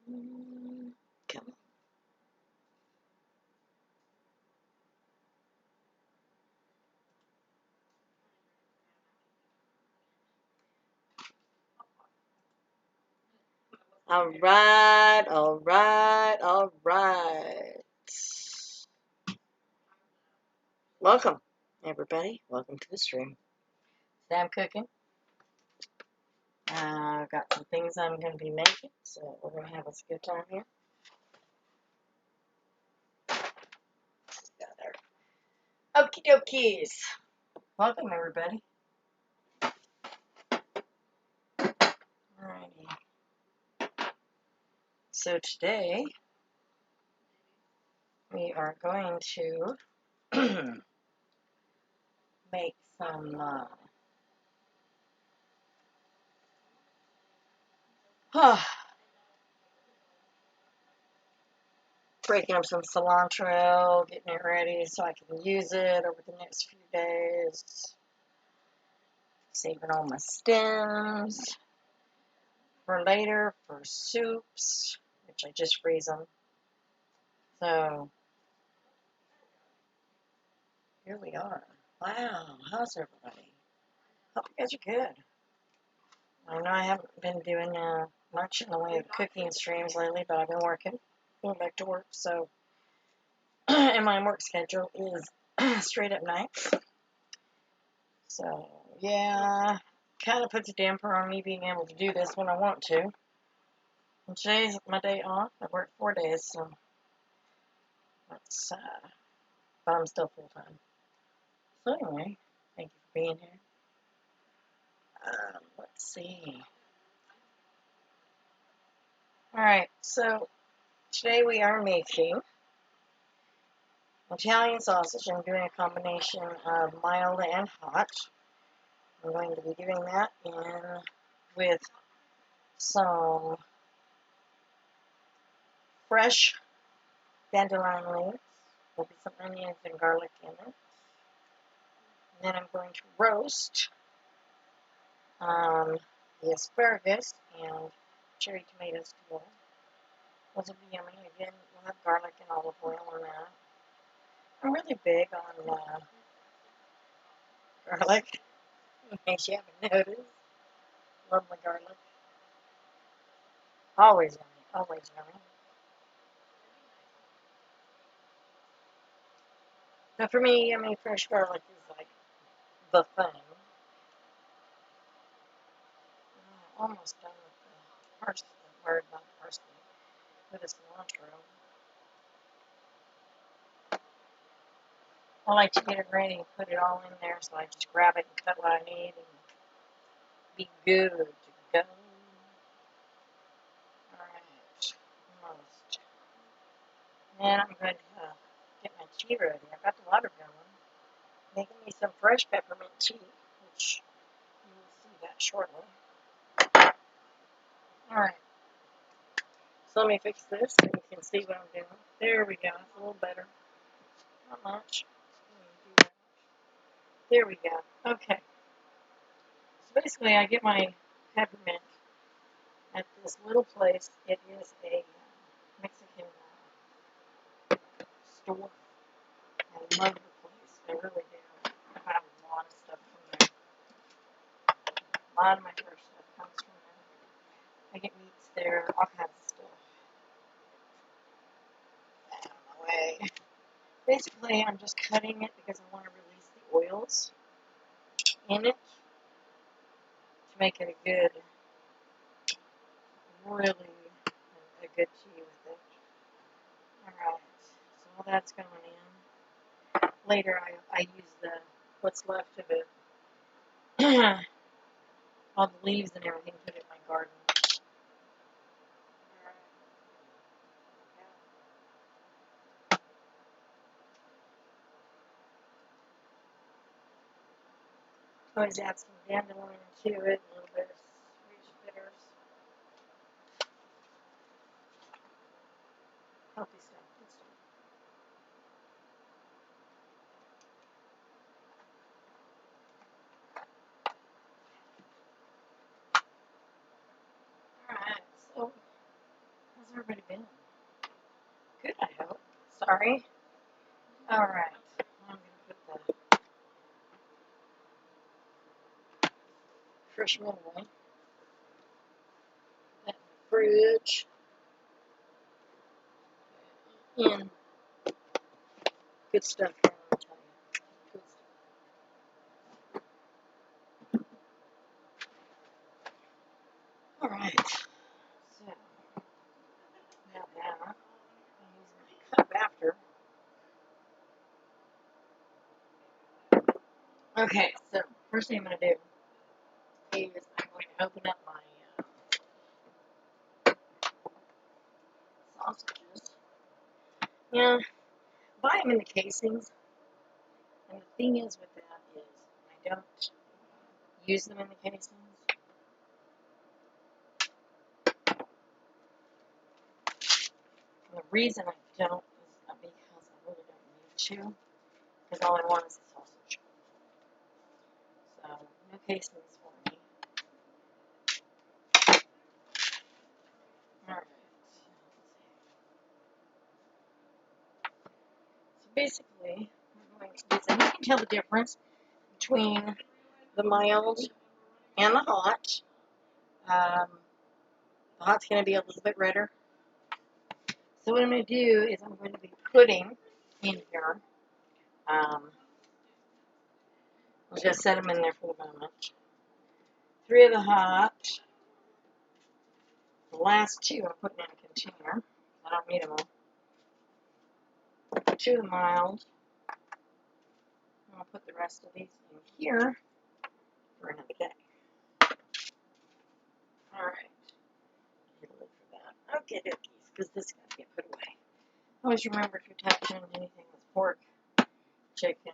Come on. All right, all right, all right. Welcome, everybody. Welcome to the stream. Today I'm cooking. I've got some things I'm going to be making, so we're going to have us a good time here. Okie dokies. Welcome, everybody. Alrighty. So today we are going to make some breaking up some cilantro, getting it ready so I can use it over the next few days. Saving all my stems for later for soups, which I just freeze them. So here we are. Wow, how's everybody? Hope you guys are good. I know I haven't been doing much in the way of cooking streams lately, but I've been working, going back to work, so and my work schedule is straight up nights. So yeah, kind of puts a damper on me being able to do this when I want to. And today's my day off. I work 4 days, so that's but I'm still full time. So anyway, thank you for being here. Let's see. All right, so today we are making Italian sausage. I'm doing a combination of mild and hot. I'm going to be doing that in with some fresh dandelion leaves. There'll be some onions and garlic in it. And then I'm going to roast the asparagus and cherry tomatoes together. Those will be yummy. Again, we'll have garlic and olive oil on that. I'm really big on garlic, in case you haven't noticed. Love my garlic. Always yummy, always yummy. Now for me, I mean, fresh garlic is like the thing. Almost done with the parsley, or not parsley, with the cilantro. I like to get it ready and put it all in there, so I just grab it and cut what I need and be good to go. Alright, almost. And I'm going to get my tea ready. I've got the water going. Making me some fresh peppermint tea, which you will see that shortly. Alright, so let me fix this so you can see what I'm doing. There we go, it's a little better. Not much. There we go. Okay. So basically, I get my peppermint at this little place. It is a Mexican store. I love the place. I really do. I have a lot of stuff from there. A lot of my fresh stuff comes from there. I get meats there, all kinds of stuff. Out of my way. Basically, I'm just cutting it because I want to release the oils in it to make it a good, really a good tea with it. Alright, so all that's going in. Later, I use what's left of it, all the leaves and everything, put it in my garden. Always add some dandelion to it, a little bit of sweet bitters. Healthy stuff, good stuff. Alright, so how's sorry. Alright. I'm going to put the fresh mint away. Put that in the fridge. And good stuff here, I'll tell you. Good stuff. Alright. So, now that, I'm using my cup after. Okay, so first thing I'm going to do is I'm going to open up my sausages. Yeah, buy them in the casings. And the thing is with that is I don't use them in the casings. And the reason I don't is because I really don't need to. Because all I want is the sausage. So, no casings for me. Alright. So basically, we're going to do this. And you can tell the difference between the mild and the hot. The hot's going to be a little bit redder. So what I'm going to do is I'm going to be putting in here, I'll just set them in there for the moment. 3 of the hot. The last 2 I'm putting in a container. I don't need them all. 2 of the mild. I'll put the rest of these in here for another day. Alright. Get a lid for that. Okay, dokies, because this got to get put away. Always remember if you're touching anything with pork, chicken,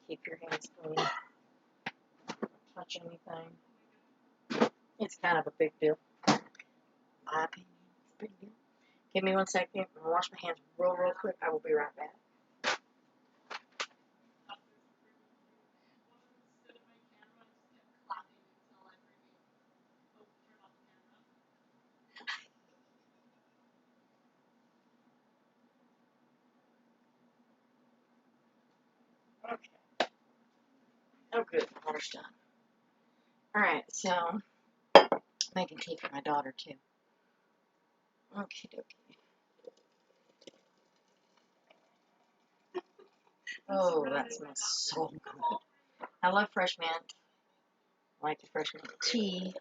keep your hands clean. Don't touch anything. It's kind of a big deal. My opinion, it's a big deal. Give me 1 second. I'm going to wash my hands real quick. I will be right back. Okay. Oh, good. Water's done. Alright, so I'm making tea for my daughter, too. Okie dokie. Oh, that smells so good. I love fresh mint. I like the fresh mint tea.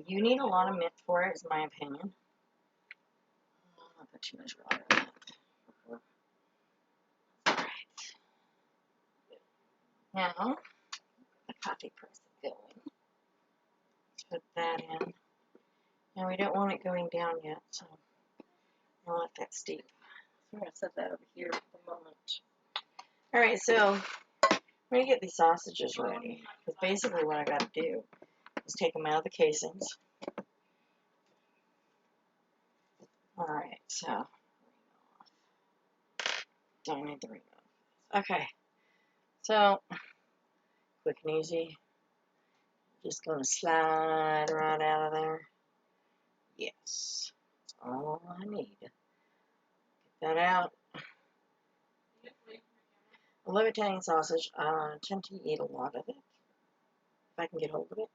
You need a lot of mint for it, is my opinion. I don't put too much water in it. Alright. Now, the coffee press is going. Let's put that in. Now, we don't want it going down yet, so I'll let that steep. So I'm going to set that over here for the moment. Alright, so I'm going to get these sausages ready. Because basically what I got to do is take them out of the casings. Alright, so don't need the ring off. Okay, so quick and easy. Just going to slide right out of there. Yes, that's all I need. Get that out. I love Italian sausage. I tend to eat a lot of it, if I can get hold of it.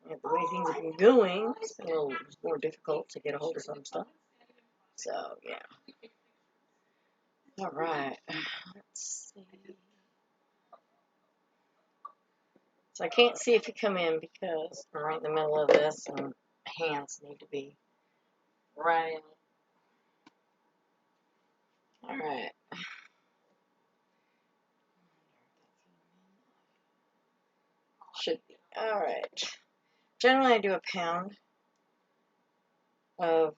And the way things have been going, it's been a little more difficult to get a hold of some stuff. So, yeah. Alright, let's see. So I can't see if you come in because I'm right in the middle of this and hands need to be right in it. Alright. Should be. Alright. Generally I do a pound of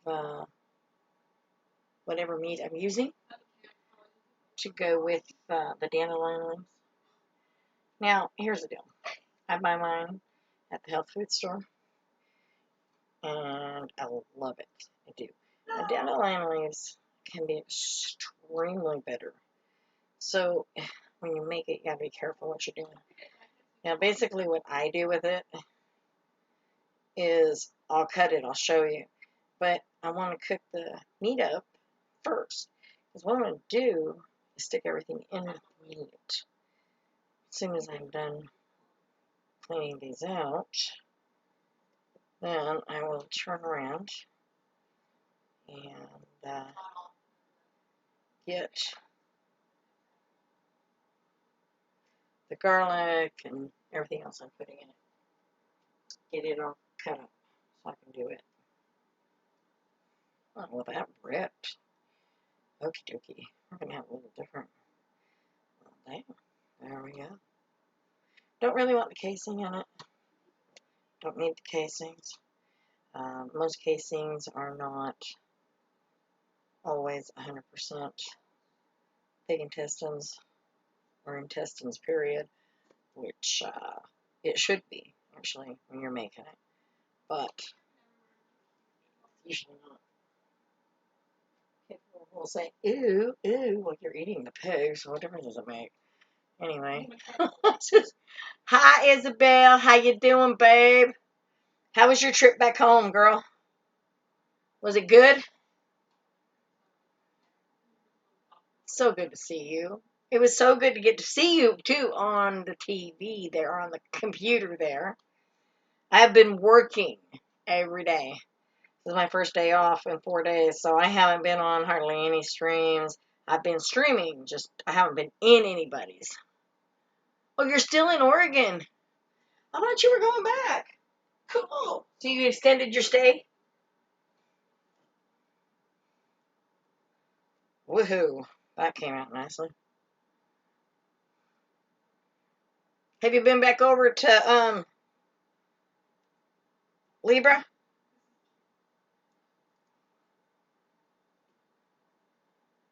whatever meat I'm using to go with the dandelion leaves. Now, here's the deal. I buy mine at the health food store, and I love it. I do. The dandelion leaves can be extremely bitter. So, when you make it, you gotta be careful what you're doing. Now, basically what I do with it is I'll cut it, I'll show you. But I want to cook the meat up first. Because what I'm going to do is stick everything in the meat. As soon as I'm done cleaning these out, then I will turn around and get the garlic and everything else I'm putting in it. Get it all cut up so I can do it. Oh, well, that ripped. Okie dokie. We're going to have a little different. Well, damn. There we go. Don't really want the casing in it. Don't need the casings. Most casings are not always 100% pig intestines or intestines, period, which it should be, actually, when you're making it. But usually not. People will say, ooh, ooh, like you're eating the pig, so what difference does it make? Anyway. Hi, Isabel. How you doing, babe? How was your trip back home, girl? Was it good? So good to see you. It was so good to get to see you, too, on the TV there, on the computer there. I've been working every day. This is my first day off in 4 days, so I haven't been on hardly any streams. I've been streaming, just I haven't been in anybody's. Oh, you're still in Oregon. I thought you were going back. Cool. So you extended your stay? Woohoo. That came out nicely. Have you been back over to Libra?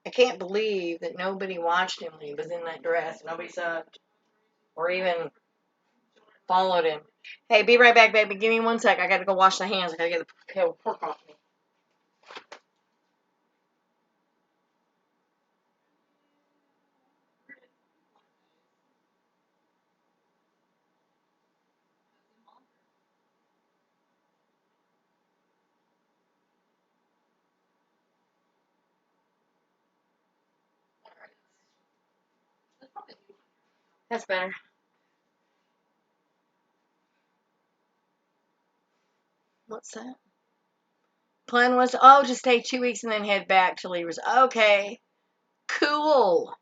I can't believe that nobody watched him when he was in that dress. Nobody saw it or even followed him. Hey, be right back, baby. Give me 1 sec. I gotta go wash the hands. I gotta get the pork off me. That's better. What's that? Plan was, to stay 2 weeks and then head back to Libras. Okay. Cool.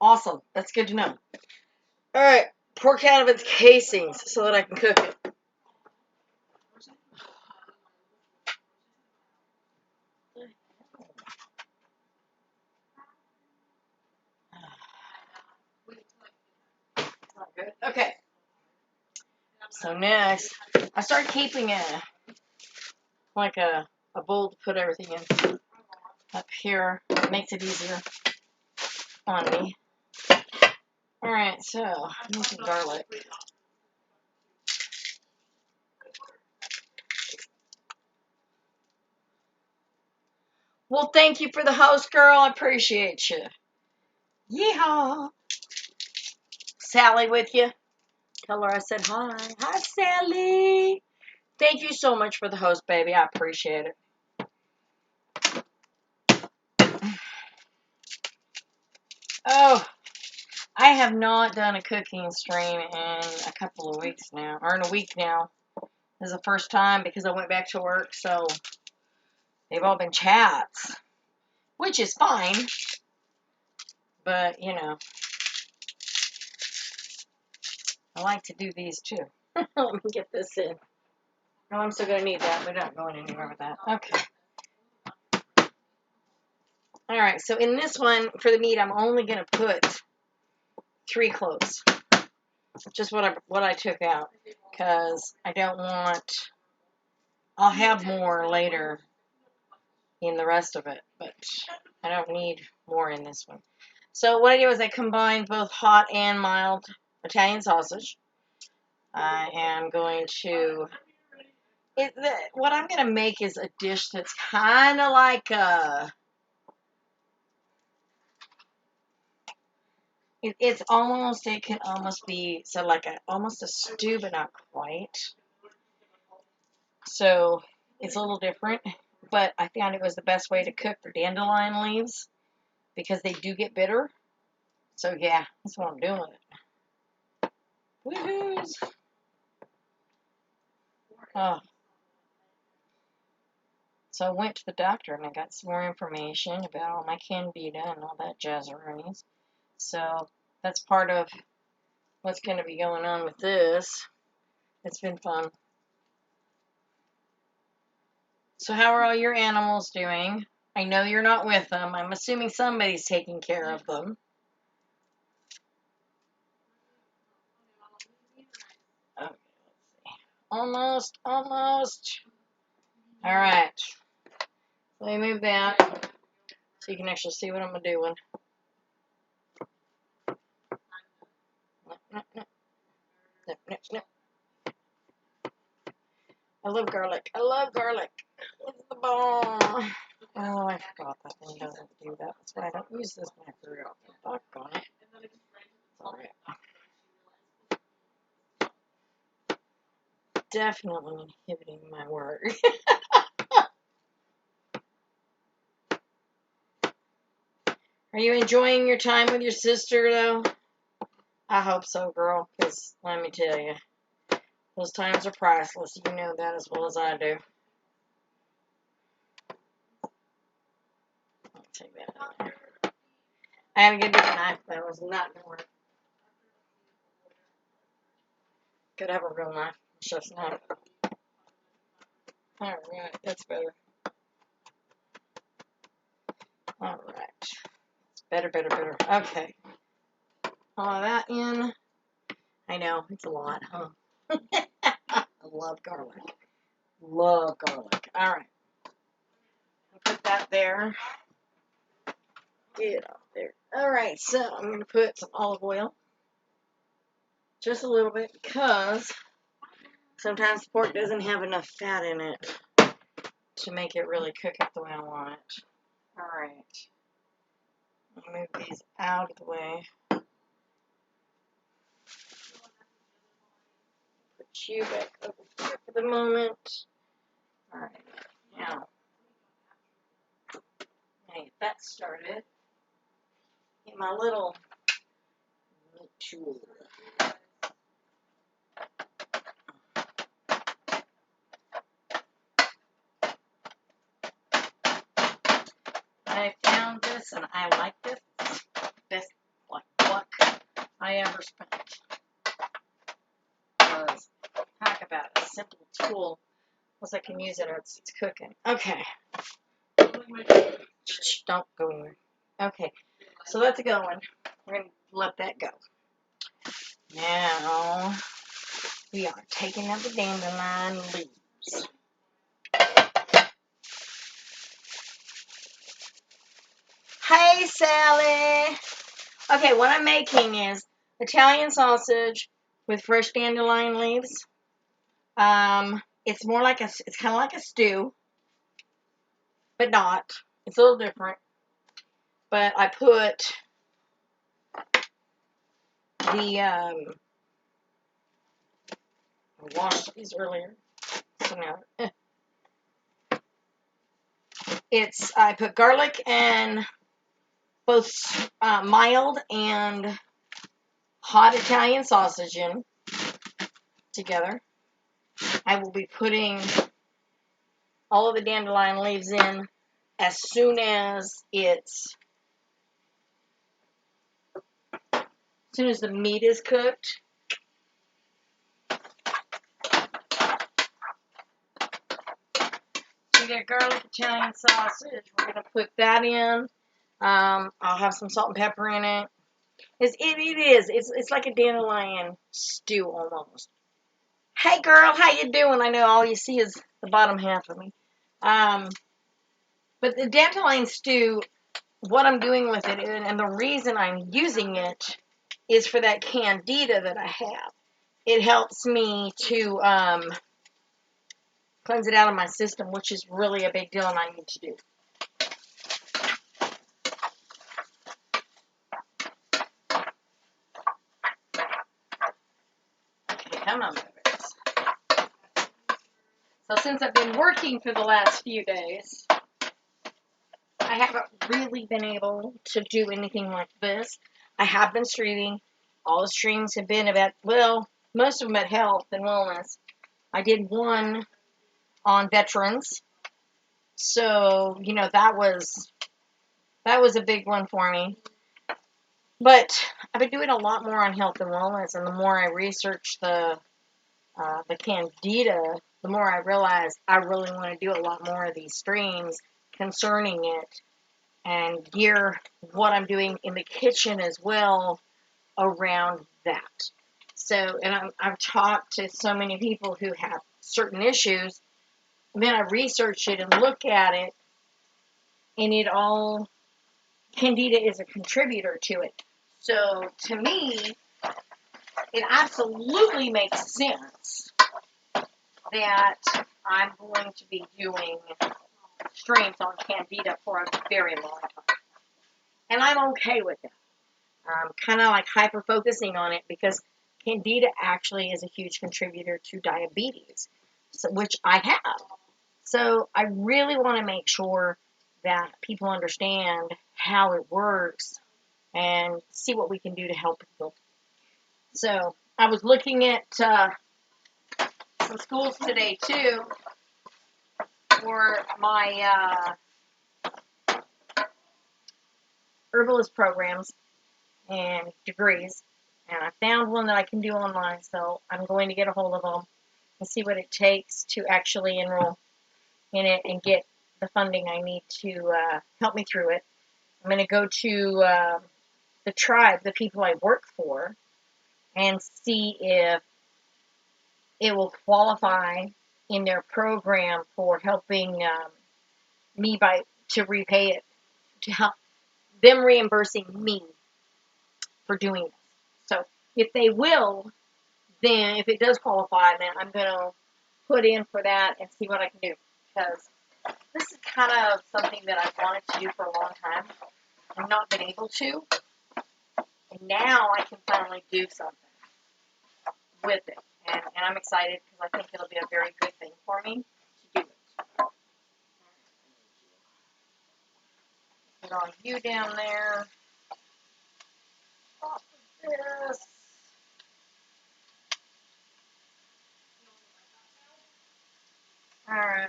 Awesome. That's good to know. All right. Pork out of its casings so that I can cook it. Okay. So next, I started keeping a bowl to put everything in up here. It makes it easier on me. All right, so I need some garlic. Well, thank you for the host, girl. I appreciate you. Yeehaw. Sally with you. Tell her I said hi. Hi, Sally. Thank you so much for the host, baby. I appreciate it. Oh, I have not done a cooking stream in a couple of weeks now, or in a week now. This is the first time because I went back to work, so they've all been chats, which is fine. But, you know, I like to do these too. Let me get this in. Oh, I'm still going to need that. We're not going anywhere with that. Okay. All right, so in this one, for the meat, I'm only going to put 3 cloves. Just what I took out, because I don't want, I'll have more later in the rest of it, but I don't need more in this one. So what I do is I combine both hot and mild Italian sausage. I am going to, what I'm going to make is a dish that's kind of like it can almost be, so like almost a stew, but not quite. So it's a little different, but I found it was the best way to cook the dandelion leaves because they do get bitter. So yeah, that's what I'm doing with it. Woohoos! Oh. So I went to the doctor and I got some more information about all my candida and all that jazzeroonies. So that's part of what's going to be going on with this. It's been fun. So how are all your animals doing? I know you're not with them. I'm assuming somebody's taking care of them. Okay, let's see. Almost, almost. All right. Let me move that so you can actually see what I'm doing. I love garlic. I love garlic. It's the bomb. Oh, I forgot that thing doesn't do that. That's why I don't use this knife very often. Doggone it. Alright. Definitely inhibiting my work. Are you enjoying your time with your sister, though? I hope so, girl, because let me tell you, those times are priceless. You know that as well as I do. I'll take that out there. I had to get a different knife, but it was not going to work. Could have a real knife. It's just not. Alright, that's better. Alright. Better, better, better. Okay. All that in. I know, it's a lot, huh? I love garlic. Love garlic. Alright. Put that there. Get it off there. Alright, so I'm going to put some olive oil. Just a little bit because sometimes pork doesn't have enough fat in it to make it really cook up the way I want it. Alright. Move these out of the way. Put you back over here for the moment. Alright. Now, get that started. Get my little meat tool. I found this and I like this. Best luck I ever spent. Because talk about a simple tool. Plus I can use it as it's cooking. Okay. Don't go anywhere. Okay. So that's going. We're going to let that go. Now we are taking out the dandelion leaves. Hey, Sally. Okay, what I'm making is Italian sausage with fresh dandelion leaves. It's more like it's kind of like a stew, but not. It's a little different. But I put the I washed these earlier, so now I put garlic and both mild and hot Italian sausage in together. I will be putting all of the dandelion leaves in as soon as the meat is cooked. So we got garlic Italian sausage. We're gonna put that in. I'll have some salt and pepper in it. It's like a dandelion stew almost. Hey girl, how you doing? I know all you see is the bottom half of me. But the dandelion stew, what I'm doing with it, and the reason I'm using it, is for that candida that I have. It helps me to cleanse it out of my system, which is really a big deal and I need to do. Okay, come on, babies. So So since I've been working for the last few days, I haven't really been able to do anything like this. I have been streaming. All the streams have been about, well, most of them about health and wellness. I did one on veterans. So, you know, that was a big one for me. But I've been doing a lot more on health and wellness, and the more I research the candida, the more I realize I really want to do a lot more of these streams concerning it and gear what I'm doing in the kitchen as well around that. So, and I've talked to so many people who have certain issues, and then I research it and look at it, and it all, candida is a contributor to it. So, to me, it absolutely makes sense that I'm going to be doing streams on candida for a very long time. And I'm okay with that. I'm kind of like hyper-focusing on it because candida actually is a huge contributor to diabetes, which I have. So I really want to make sure that people understand how it works and see what we can do to help people. So I was looking at some schools today too for my herbalist programs and degrees, and I found one that I can do online, so I'm going to get a hold of them and see what it takes to actually enroll in it and get the funding I need to help me through it. I'm going to go to the tribe, the people I work for, and see if it will qualify in their program for helping me to repay it, to help them reimbursing me for doing this. So if they will, then if it does qualify, then I'm going to put in for that and see what I can do. Because this is kind of something that I've wanted to do for a long time and not been able to. And now I can finally do something with it. And I'm excited because I think it'll be a very good thing for me to do it. Put all you down there. Off of this. Alright.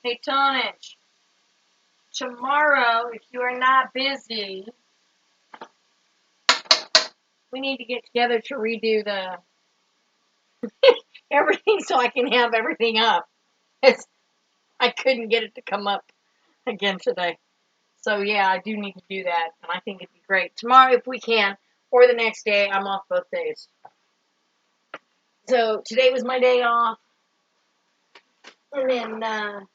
Hey, Tonich. Tomorrow, if you are not busy, we need to get together to redo the everything so I can have everything up. I couldn't get it to come up again today. So yeah, I do need to do that, and I think it'd be great. Tomorrow if we can, or the next day. I'm off both days. So today was my day off, and then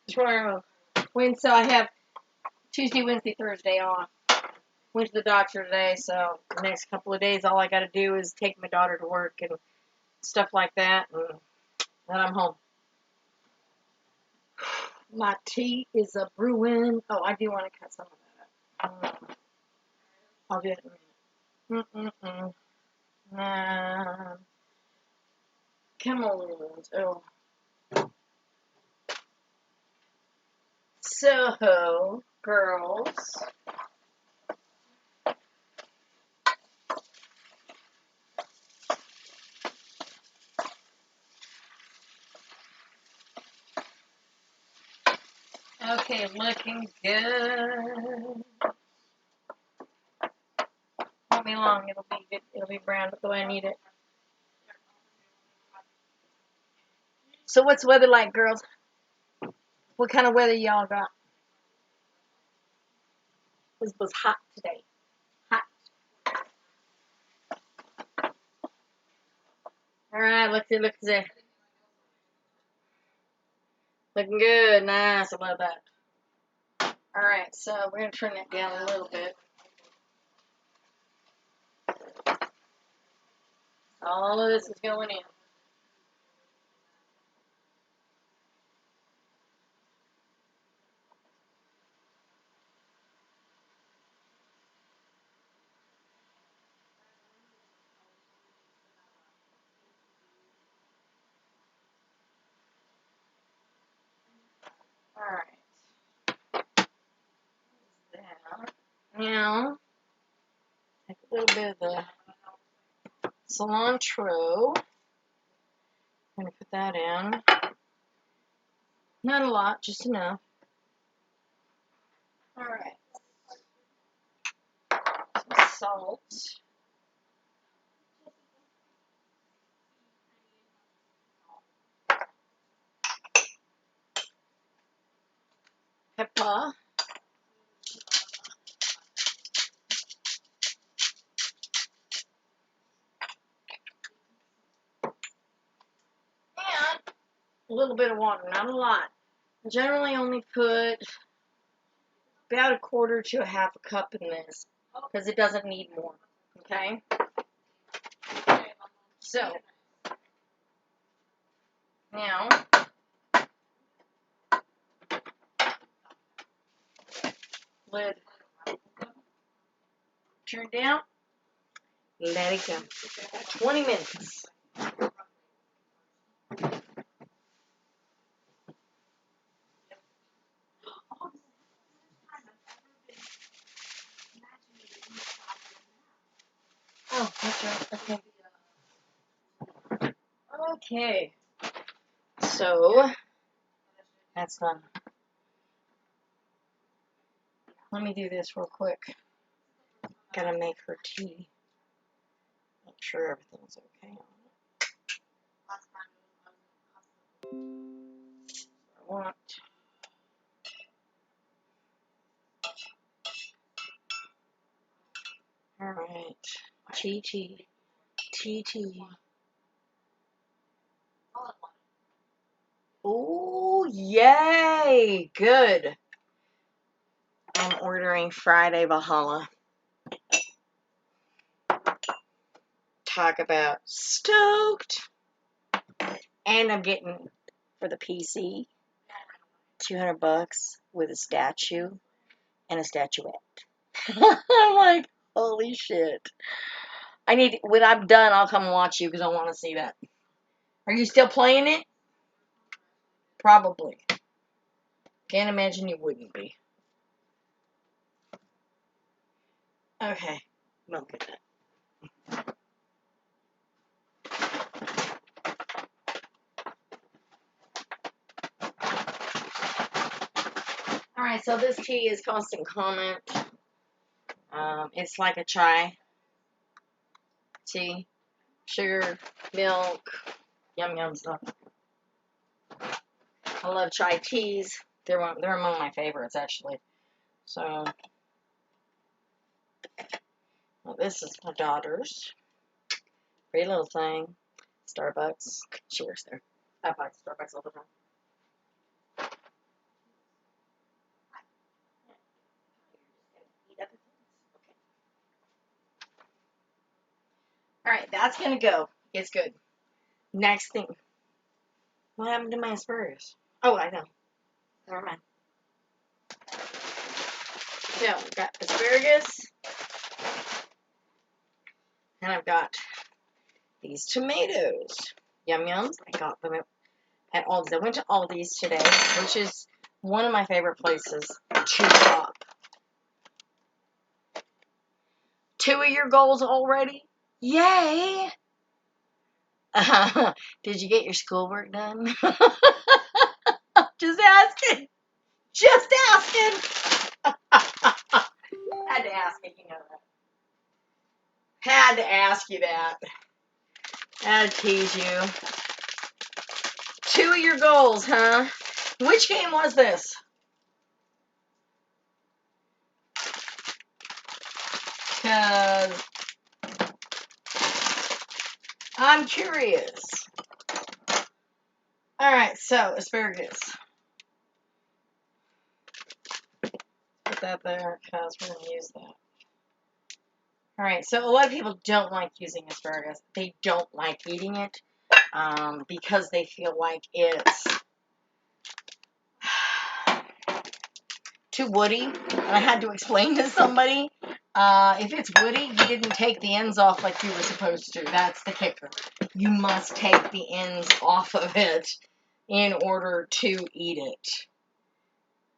tomorrow, Wednesday, so I have Tuesday, Wednesday, Thursday off. Went to the doctor today, so the next couple of days, all I got to do is take my daughter to work and stuff like that, and then I'm home. My tea is a brewing. Oh, I do want to cut some of that up. I'll do it in a minute. Come on. Oh. So, girls. Okay, looking good. Won't be long. It'll be good. It'll be brown the way I need it. So, what's the weather like, girls? What kind of weather y'all got? This was hot today. Hot. All right, look there. Looking good. Nice. I love that. All right, so we're going to turn that down a little bit. All of this is going in. Now, take a little bit of the cilantro. I'm going to put that in. Not a lot, just enough. Alright. Some salt. Pepper. And a little bit of water, not a lot. I generally only put about 1/4 to 1/2 cup in this because it doesn't need more. Okay? So, now, lid turned down, let it go. 20 minutes. Oh, that's right. Okay. Okay. So, that's done. Let me do this real quick. Gotta make her tea. Make sure everything's okay on it. I want. Alright. Tea. Ooh, yay! Good. I'm ordering Friday Valhalla. Talk about stoked. And I'm getting, for the PC, $200 with a statue and a statuette. I'm like, holy shit. When I'm done, I'll come watch you because I want to see that. Are you still playing it? Probably. Can't imagine you wouldn't be. Okay. Look at that. Alright, so this tea is Constant Comment. It's like a chai tea. Sugar, milk, yum stuff. I love chai teas. They're among my favorites, actually. So, well, this is my daughter's. Pretty little thing. Starbucks. She works there. I buy Starbucks all the time. Alright, that's gonna go. It's good. Next thing. What happened to my asparagus? Oh, I know. Never mind. So, I've got asparagus. And I've got these tomatoes. Yums. I got them at Aldi's. I went to Aldi's today, which is one of my favorite places to shop. 2 of your goals already? Yay! Did you get your schoolwork done? Just asking. Just asking. Had to ask it, you know that. Had to ask you that. Had to tease you. 2 of your goals, huh? Which game was this? Because I'm curious. Alright, so asparagus. Put that there because we're going to use that. Alright, so a lot of people don't like using asparagus. They don't like eating it because they feel like it's too woody. And I had to explain to somebody, if it's woody, you didn't take the ends off like you were supposed to. That's the kicker. You must take the ends off of it in order to eat it.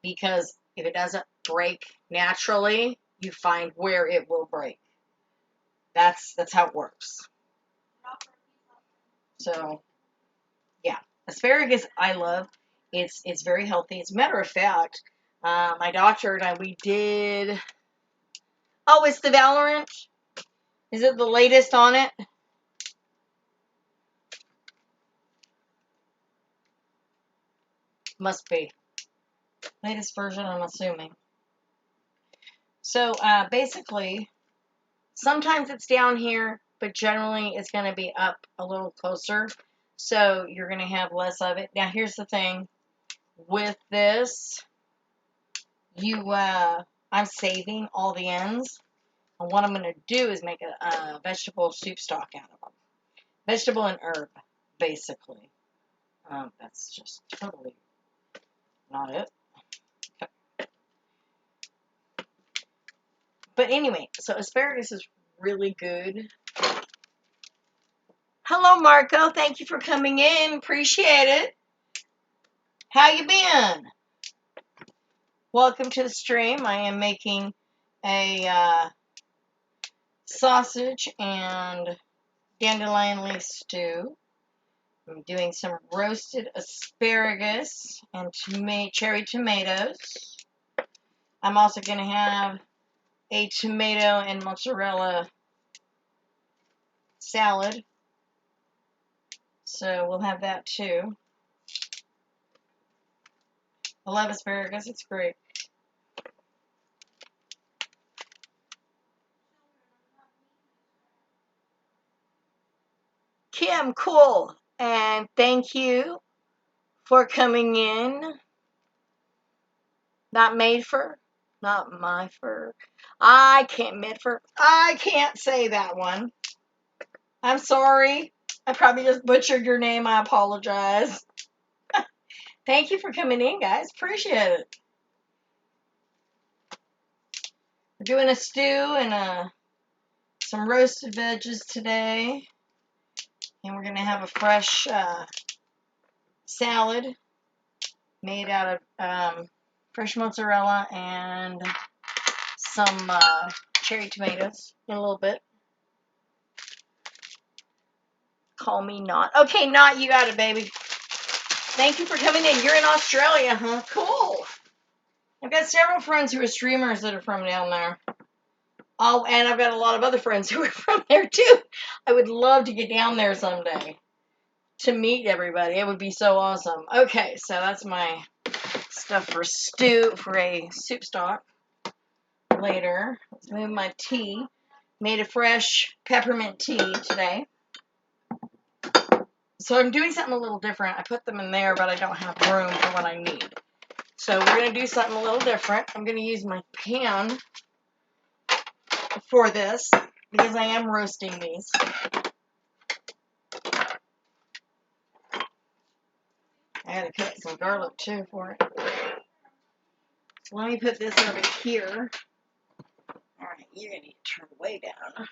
Because if it doesn't break naturally, you find where it will break. That's how it works. So, yeah, asparagus I love. It's very healthy. As a matter of fact, my doctor and I, we did. Oh, it's the Valorant. Is it the latest on it? Must be. Latest version, I'm assuming. So, basically, sometimes it's down here, but generally it's going to be up a little closer. So, you're going to have less of it. Now, here's the thing. With this, I'm saving all the ends. And what I'm going to do is make a vegetable soup stock out of them. Vegetable and herb, basically. That's just totally not it. But anyway, so asparagus is really good. Hello, Marco. Thank you for coming in. Appreciate it. How you been? Welcome to the stream. I am making a sausage and dandelion leaf stew. I'm doing some roasted asparagus and cherry tomatoes. I'm also going to have a tomato and mozzarella salad. So we'll have that too. I love asparagus. It's great. Kim, cool. And thank you for coming in. Not made for. Not my fur. I can't say that one. I'm sorry. I probably just butchered your name. I apologize. Thank you for coming in, guys. Appreciate it. We're doing a stew and some roasted veggies today. And we're going to have a fresh salad made out of fresh mozzarella and some cherry tomatoes in a little bit. Call me Not. Okay, Not, you got it, baby. Thank you for coming in. You're in Australia, huh? Cool. I've got several friends who are streamers that are from down there. Oh, and I've got a lot of other friends who are from there, too. I would love to get down there someday to meet everybody. It would be so awesome. Okay, so that's my stuff for a soup stock later. Let's move my tea. Made a fresh peppermint tea today. So I'm doing something a little different. I put them in there, but I don't have room for what I need. So we're going to do something a little different. I'm going to use my pan for this because I am roasting these. I got to cut some garlic too for it. So let me put this over here. All right, you're going to need to turn way down.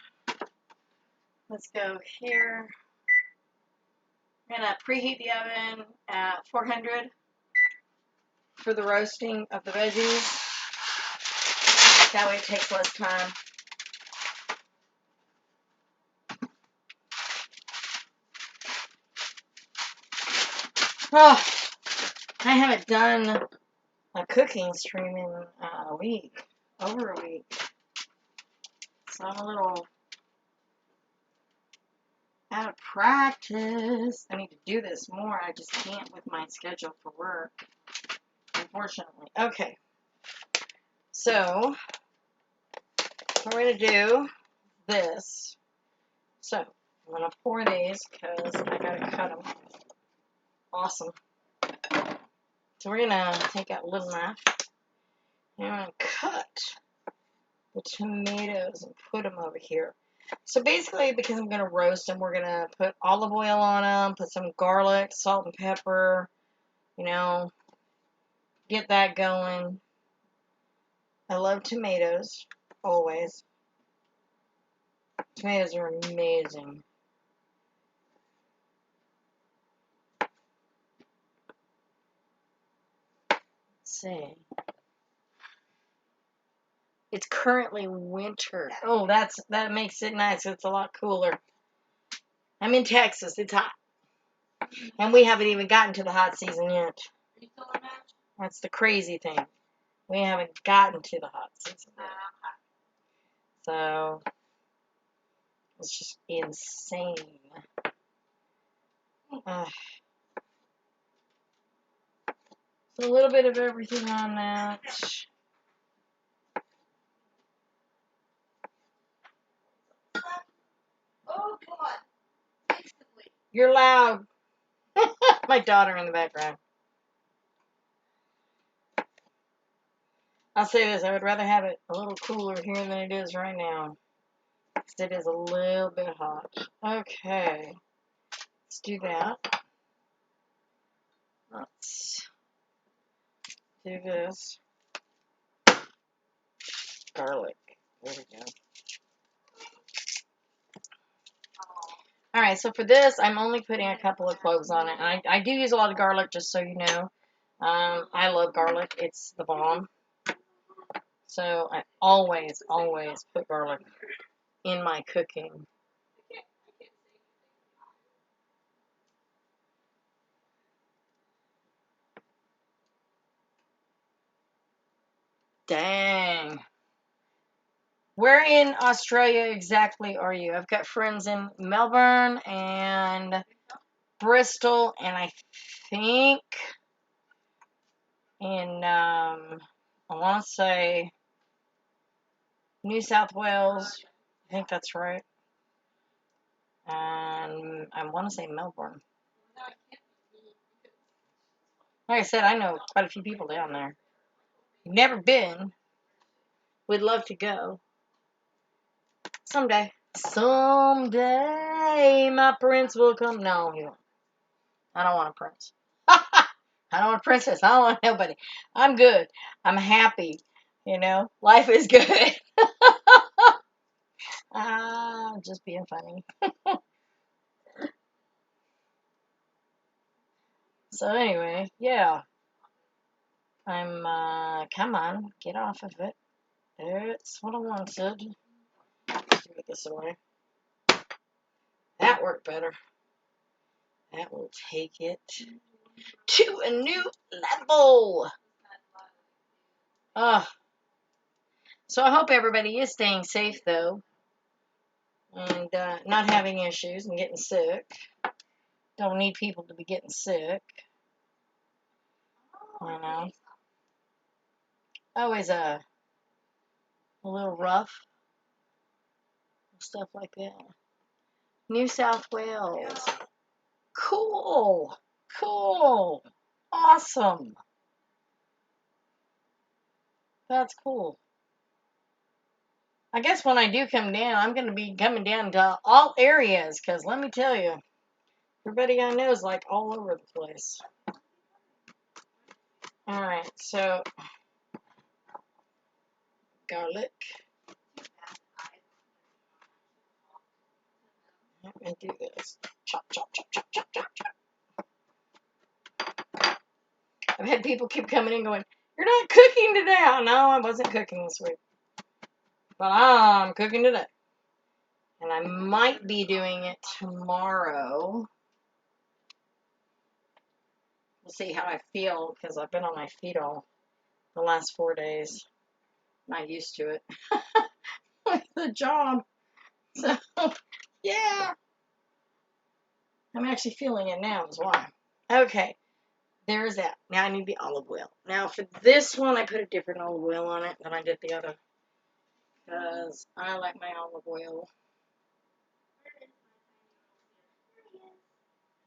Let's go here. I'm going to preheat the oven at 400 for the roasting of the veggies. That way it takes less time. Oh, I haven't done a cooking stream in a week, over a week. So I'm a little out of practice. I need to do this more. I just can't with my schedule for work, unfortunately. Okay, so we're going to do this. So I'm going to pour these because I got to cut them. Awesome. So we're going to take out a little knife and I'm going to cut the tomatoes and put them over here. So basically, because I'm going to roast them, we're going to put olive oil on them, put some garlic, salt and pepper, you know, get that going. I love tomatoes, always. Tomatoes are amazing. Let's see. It's currently winter. Oh, that makes it nice. It's a lot cooler. I'm in Texas. It's hot. And we haven't even gotten to the hot season yet. That's the crazy thing. We haven't gotten to the hot season yet. So, it's just insane. So a little bit of everything on that. Oh, come on. You're loud. My daughter in the background. I'll say this, I would rather have it a little cooler here than it is right now. Because it is a little bit hot. Okay. Let's do that. Let's do this. Garlic. There we go. Alright, so for this, I'm only putting a couple of cloves on it. And I do use a lot of garlic, just so you know. I love garlic. It's the bomb. So I always put garlic in my cooking. Dang. Where in Australia exactly are you? I've got friends in Melbourne and Bristol, and I think in, I want to say New South Wales. I think that's right. And I want to say Melbourne. Like I said, I know quite a few people down there. Never been. Would love to go. Someday. Someday my prince will come. No, he won't. I don't want a prince. I don't want a princess. I don't want nobody. I'm good. I'm happy. You know, life is good. Just being funny. So anyway, yeah. Come on, get off of it. That's what I wanted. Let's do it this way. That worked better. That will take it to a new level. So I hope everybody is staying safe, though, and not having issues and getting sick. Don't need people to be getting sick. You know. Always a little rough. Stuff like that. New South Wales. Cool. Cool. Awesome. That's cool. I guess when I do come down, I'm going to be coming down to all areas, because let me tell you, everybody I know is like all over the place. Alright, so garlic. Let me do this. Chop, chop, chop, chop, chop, chop, chop. I've had people keep coming in going, "You're not cooking today." Oh, no, I wasn't cooking this week. But I'm cooking today. And I might be doing it tomorrow. We'll see how I feel, because I've been on my feet all the last 4 days. Not used to it. With the job. So, yeah. I'm actually feeling it now is why. Okay. There's that. Now I need the olive oil. Now for this one, I put a different olive oil on it than I did the other. Because I like my olive oil.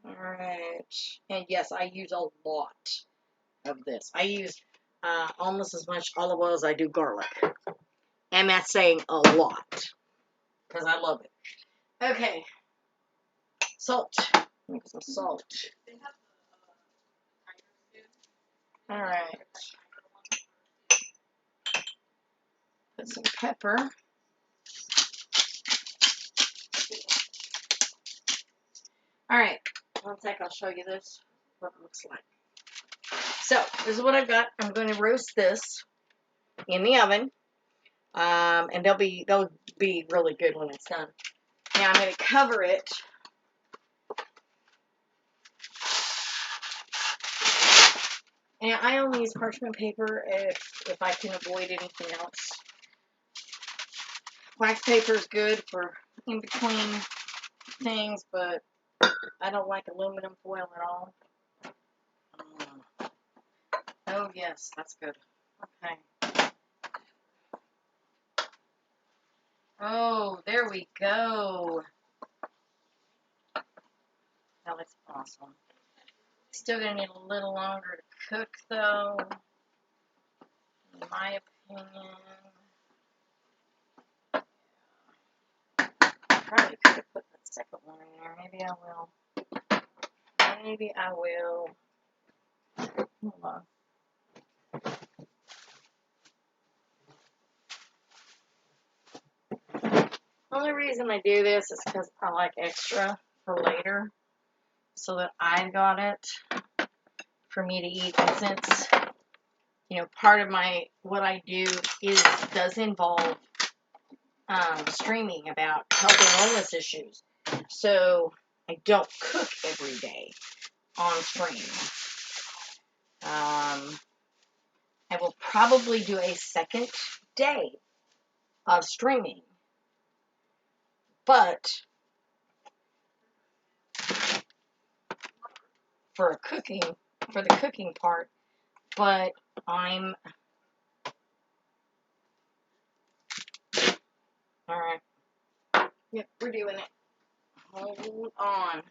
Alright. And yes, I use a lot of this. I use almost as much olive oil as I do garlic. And that's saying a lot. Because I love it. Okay. Salt. Make some salt. Alright. Put some pepper. Alright. One sec, I'll show you this. What it looks like. So, this is what I've got. I'm going to roast this in the oven. And they'll be really good when it's done. Now I'm going to cover it. And I only use parchment paper if I can avoid anything else. Wax paper is good for in between things, but I don't like aluminum foil at all. Oh yes, that's good. Okay. Oh, there we go. That looks awesome. Still gonna need a little longer to cook though, in my opinion. Probably could have put the second one in there. Maybe I will. Maybe I will. Hold on. The only reason I do this is because I like extra for later, so that I've got it for me to eat. And since, you know, part of what I do does involve streaming about health and wellness issues, so I don't cook every day on stream. I will probably do a second day of streaming, but for the cooking part, but I'm all right. Yep, we're doing it. Hold on.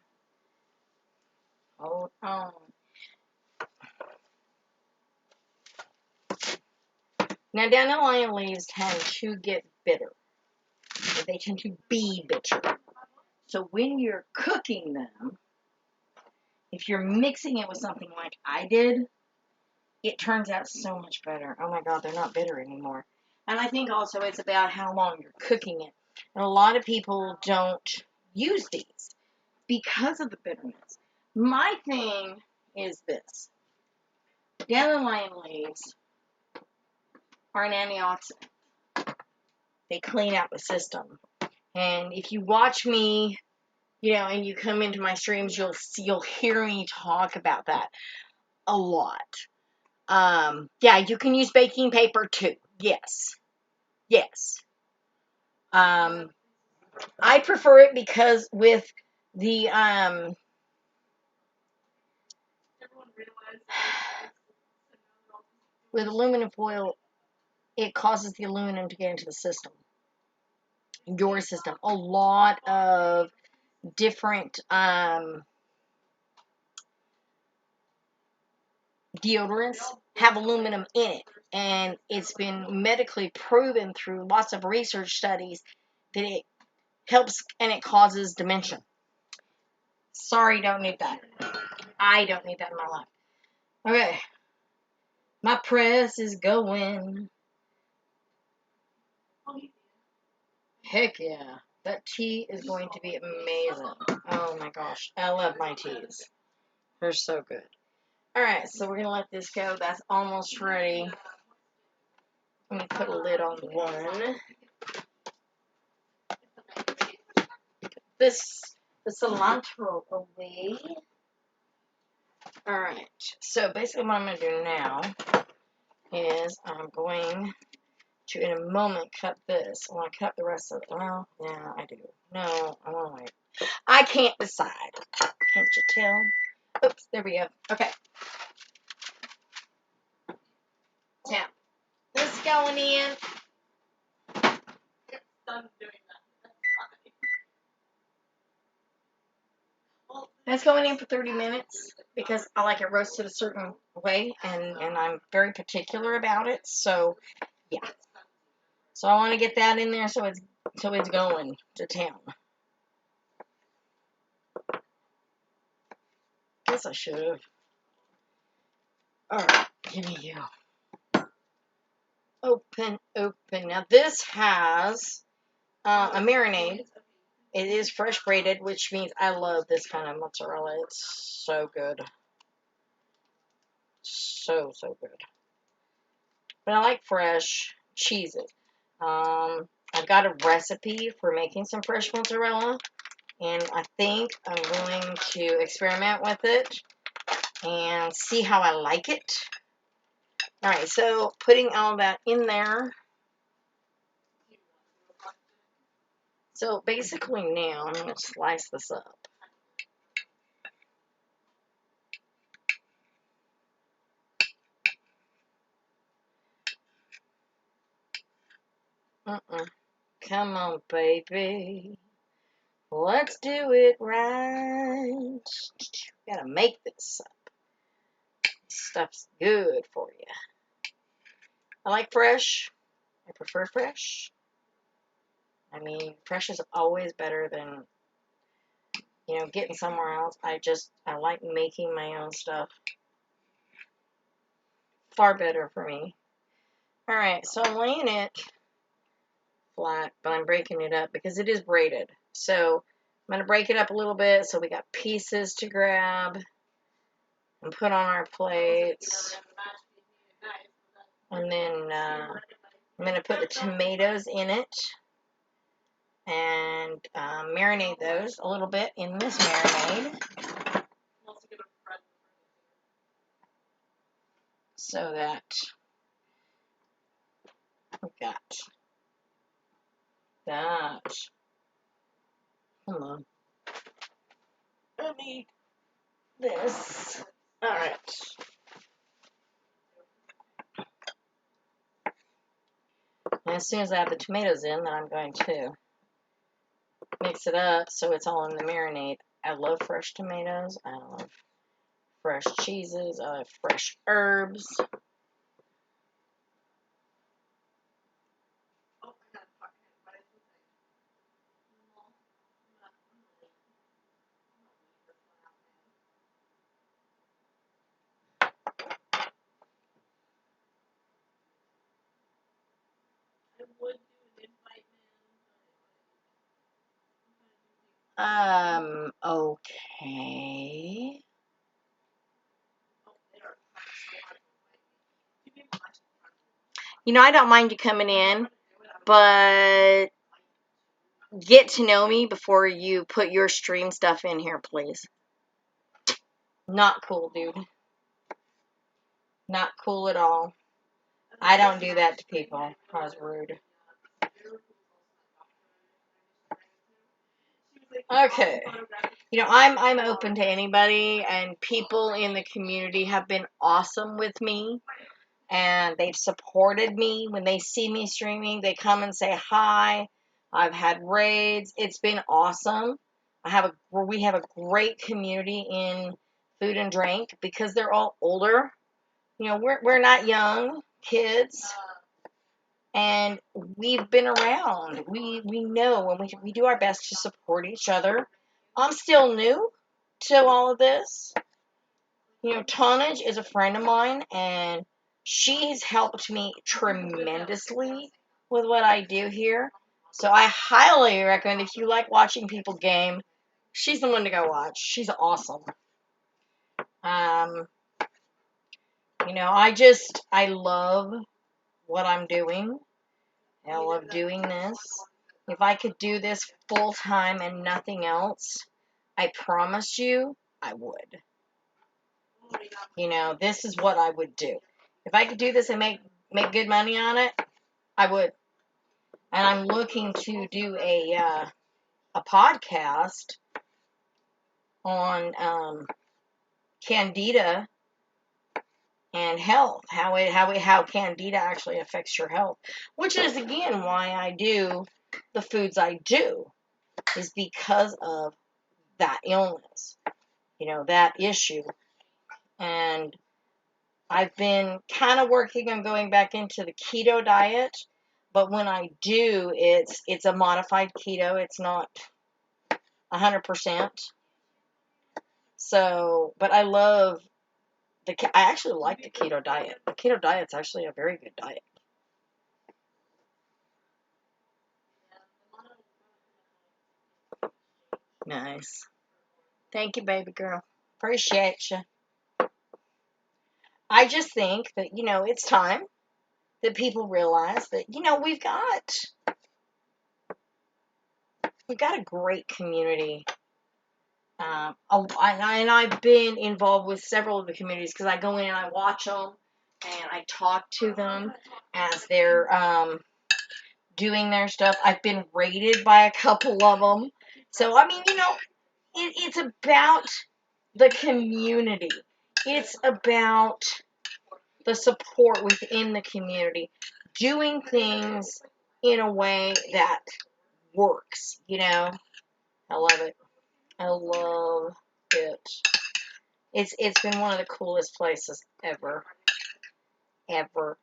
Hold on. Now, dandelion leaves tend to get bitter. They tend to be bitter. So when you're cooking them, if you're mixing it with something like I did, it turns out so much better. Oh my God, they're not bitter anymore. And I think also it's about how long you're cooking it. And a lot of people don't use these because of the bitterness. My thing is this. Dandelion leaves are an antioxidant. They clean out the system. And if you watch me, you know, and you come into my streams, you'll hear me talk about that a lot. Yeah, you can use baking paper too. Yes. Yes. I prefer it because with the with aluminum foil, it causes the aluminum to get into the system. Your system. A lot of different deodorants have aluminum in it, and it's been medically proven through lots of research studies that it helps and it causes dementia. Sorry, don't need that. I don't need that in my life. Okay. My press is going. Heck yeah. That tea is going to be amazing. Oh my gosh. I love my teas. They're so good. Alright, so we're going to let this go. That's almost ready. Let me put a lid on one. The cilantro away. Alright, so basically what I'm going to do now is I'm going to, in a moment, cut this. I want to cut the rest of it. Well, yeah, I do. No, I want to wait. I can't decide. Can't you tell? Oops, there we go. Okay. Now, this going in. That's going in for 30 minutes because I like it roasted a certain way, and I'm very particular about it. So, yeah. So I want to get that in there so it's going to town. Guess I should have. All right, give me you. Open. Now this has a marinade. It is fresh braided, which means I love this kind of mozzarella. It's so good. So good. But I like fresh cheeses. I've got a recipe for making some fresh mozzarella, and I think I'm going to experiment with it and see how I like it. All right, so putting all that in there. So basically now I'm going to slice this up. Come on, baby. Let's do it right. Gotta make this up. This stuff's good for you. I like fresh. I prefer fresh. I mean, fresh is always better than, getting somewhere else. I like making my own stuff. Far better for me. All right, so I'm laying it flat, but I'm breaking it up because it is braided. So I'm going to break it up a little bit so we got pieces to grab and put on our plates. And then I'm going to put the tomatoes in it and marinate those a little bit in this marinade. So that we've got that. Come on. I need this. All right. And as soon as I have the tomatoes in, then I'm going to mix it up so it's all in the marinade. I love fresh tomatoes. I love fresh cheeses. I love fresh herbs. Okay. I don't mind you coming in, but get to know me before you put your stream stuff in here, please. Not cool, dude. Not cool at all. I don't do that to people. I was rude. Okay. I'm open to anybody, and people in the community have been awesome with me, and they've supported me. When they see me streaming, they come and say hi. I've had raids. It's been awesome. We have a great community in food and drink because they're all older. We're not young kids, and we've been around. We know, and we do our best to support each other. I'm still new to all of this. Tonnage is a friend of mine, and she's helped me tremendously with what I do here. So I highly recommend, if you like watching people game, she's the one to go watch. She's awesome. I love what I'm doing. I love doing this. If I could do this full time and nothing else, I promise you I would. This is what I would do. If I could do this and make good money on it, I would. And I'm looking to do a podcast on candida and health, how candida actually affects your health, which is again why I do the foods I do, is because of that illness, that issue. And I've been kind of working on going back into the keto diet, but when I do, it's a modified keto. It's not 100%. So, but I actually like the keto diet. The keto diet's actually a very good diet. Nice. Thank you, baby girl. Appreciate you. I just think that, it's time that people realize that, you know, we've got a great community. And I've been involved with several of the communities because I go in and I watch them and I talk to them as they're doing their stuff. I've been raided by a couple of them. So, I mean, you know, it's about the community. It's about the support within the community. Doing things in a way that works, you know. I love it. I love it. It's been one of the coolest places ever. Ever.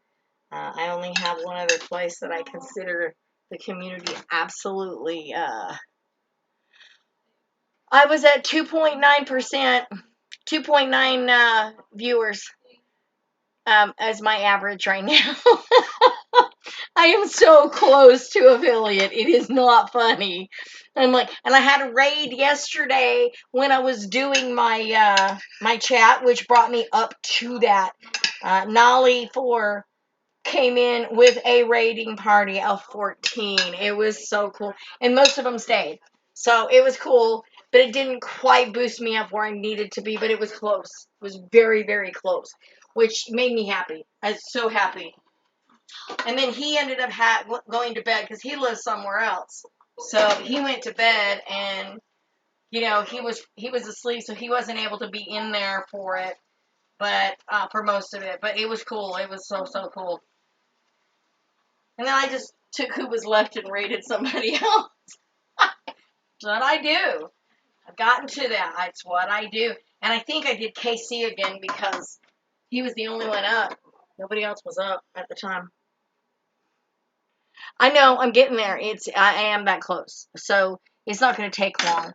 I only have one other place that I consider the community absolutely. I was at 2.9%, 2.9 viewers as my average right now. I am so close to affiliate. It is not funny. I'm like, and I had a raid yesterday when I was doing my my chat, which brought me up to that. Nolly 4 came in with a raiding party of 14. It was so cool. And most of them stayed. So it was cool, but it didn't quite boost me up where I needed to be, but it was close. It was very, very close, which made me happy. I was so happy. And then he ended up going to bed because he lives somewhere else. So he went to bed and, you know, he was asleep, so he wasn't able to be in there for it, but for most of it. But it was cool. It was so, so cool. And then I just took who was left and raided somebody else. That's what I do. I've gotten to that. That's what I do. And I think I did KC again because he was the only one up. Nobody else was up at the time. I know, I'm getting there. I am that close. So it's not going to take long.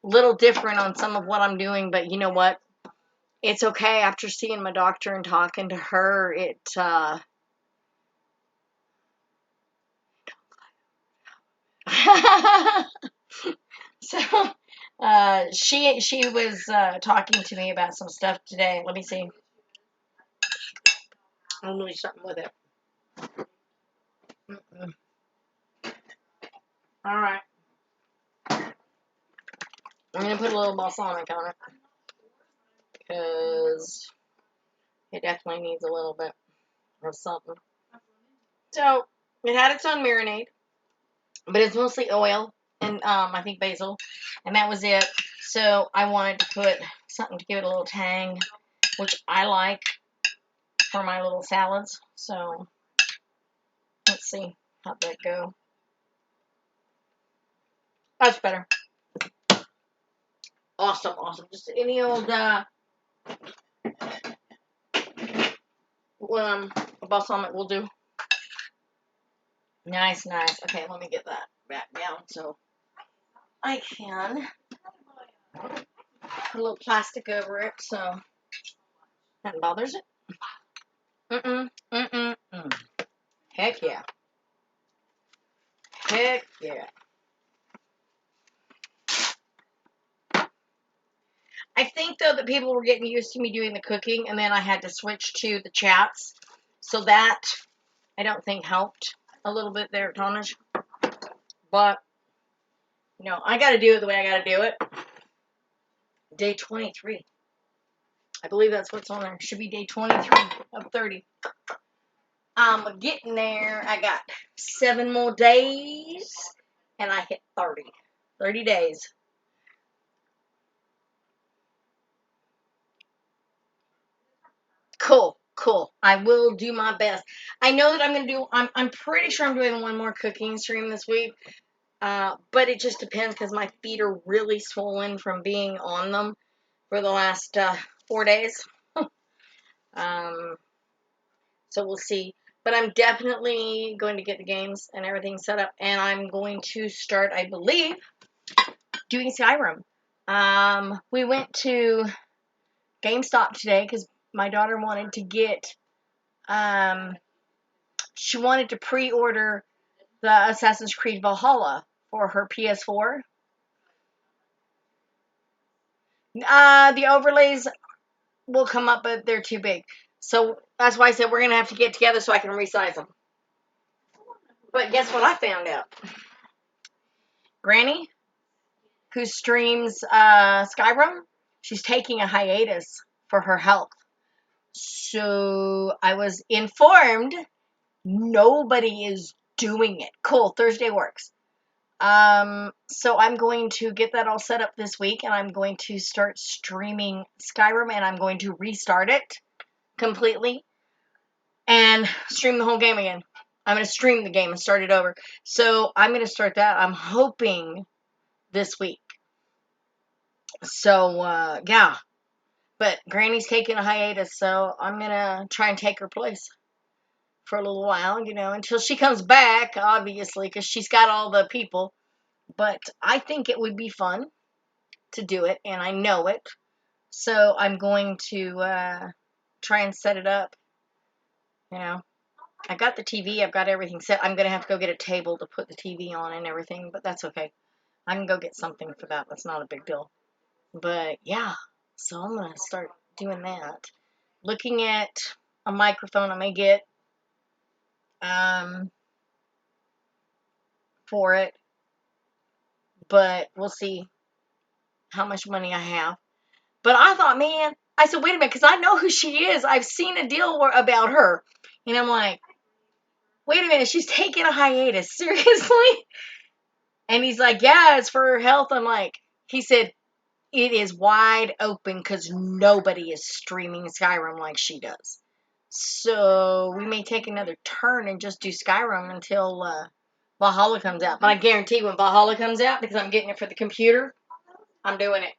Little different on some of what I'm doing, but you know what? It's okay. After seeing my doctor and talking to her, so she was talking to me about some stuff today. Let me see. I'm gonna do something with it. All right. I'm gonna put a little balsamic on it because it definitely needs a little bit of something. So it had its own marinade, but it's mostly oil and I think basil, and that was it. So I wanted to put something to give it a little tang, which I like for my little salads. So let's see how'd that go. That's better. Awesome, awesome. Just any old balsamic will do. Nice, nice. Okay, let me get that back down so I can put a little plastic over it so that bothers it. Heck yeah. Heck yeah. I think, though, that people were getting used to me doing the cooking, and then I had to switch to the chats. So that, I don't think, helped a little bit there, Tonish. But, you know, I got to do it the way I got to do it. Day 23. I believe that's what's on there. Should be day 23 of 30. I'm getting there. I got 7 more days, and I hit 30. 30 days. Cool, cool. I will do my best. I know that I'm pretty sure I'm doing one more cooking stream this week. But it just depends because my feet are really swollen from being on them for the last 4 days. So we'll see. But I'm definitely going to get the games and everything set up. And I'm going to start, I believe, doing Skyrim. We went to GameStop today because my daughter wanted to get, she wanted to pre-order the Assassin's Creed Valhalla for her PS4. The overlays will come up, but they're too big. So that's why I said we're going to have to get together so I can resize them. But guess what I found out? Granny, who streams Skyrim, she's taking a hiatus for her health. So I was informed nobody is doing it. Cool, Thursday works. So I'm going to get that all set up this week, and I'm going to start streaming Skyrim, and I'm going to restart it completely and stream the whole game again. I'm going to stream the game and start it over. So I'm going to start that. I'm hoping this week. So, yeah. But Granny's taking a hiatus, so I'm going to try and take her place for a little while, until she comes back, obviously, because she's got all the people. But I think it would be fun to do it, and I know it. So I'm going to try and set it up. I got the TV. I've got everything set. I'm going to have to go get a table to put the TV on and everything, but that's okay. I can go get something for that. That's not a big deal. But yeah, so I'm going to start doing that. Looking at a microphone I may get for it, but we'll see how much money I have. But I thought, man, I said, wait a minute, because I know who she is. I've seen a deal about her. And I'm like, wait a minute, she's taking a hiatus. Seriously? And he's like, yeah, it's for her health. I'm like, he said, it is wide open because nobody is streaming Skyrim like she does. So we may take another turn and just do Skyrim until Valhalla comes out. But I guarantee when Valhalla comes out, because I'm getting it for the computer, I'm doing it.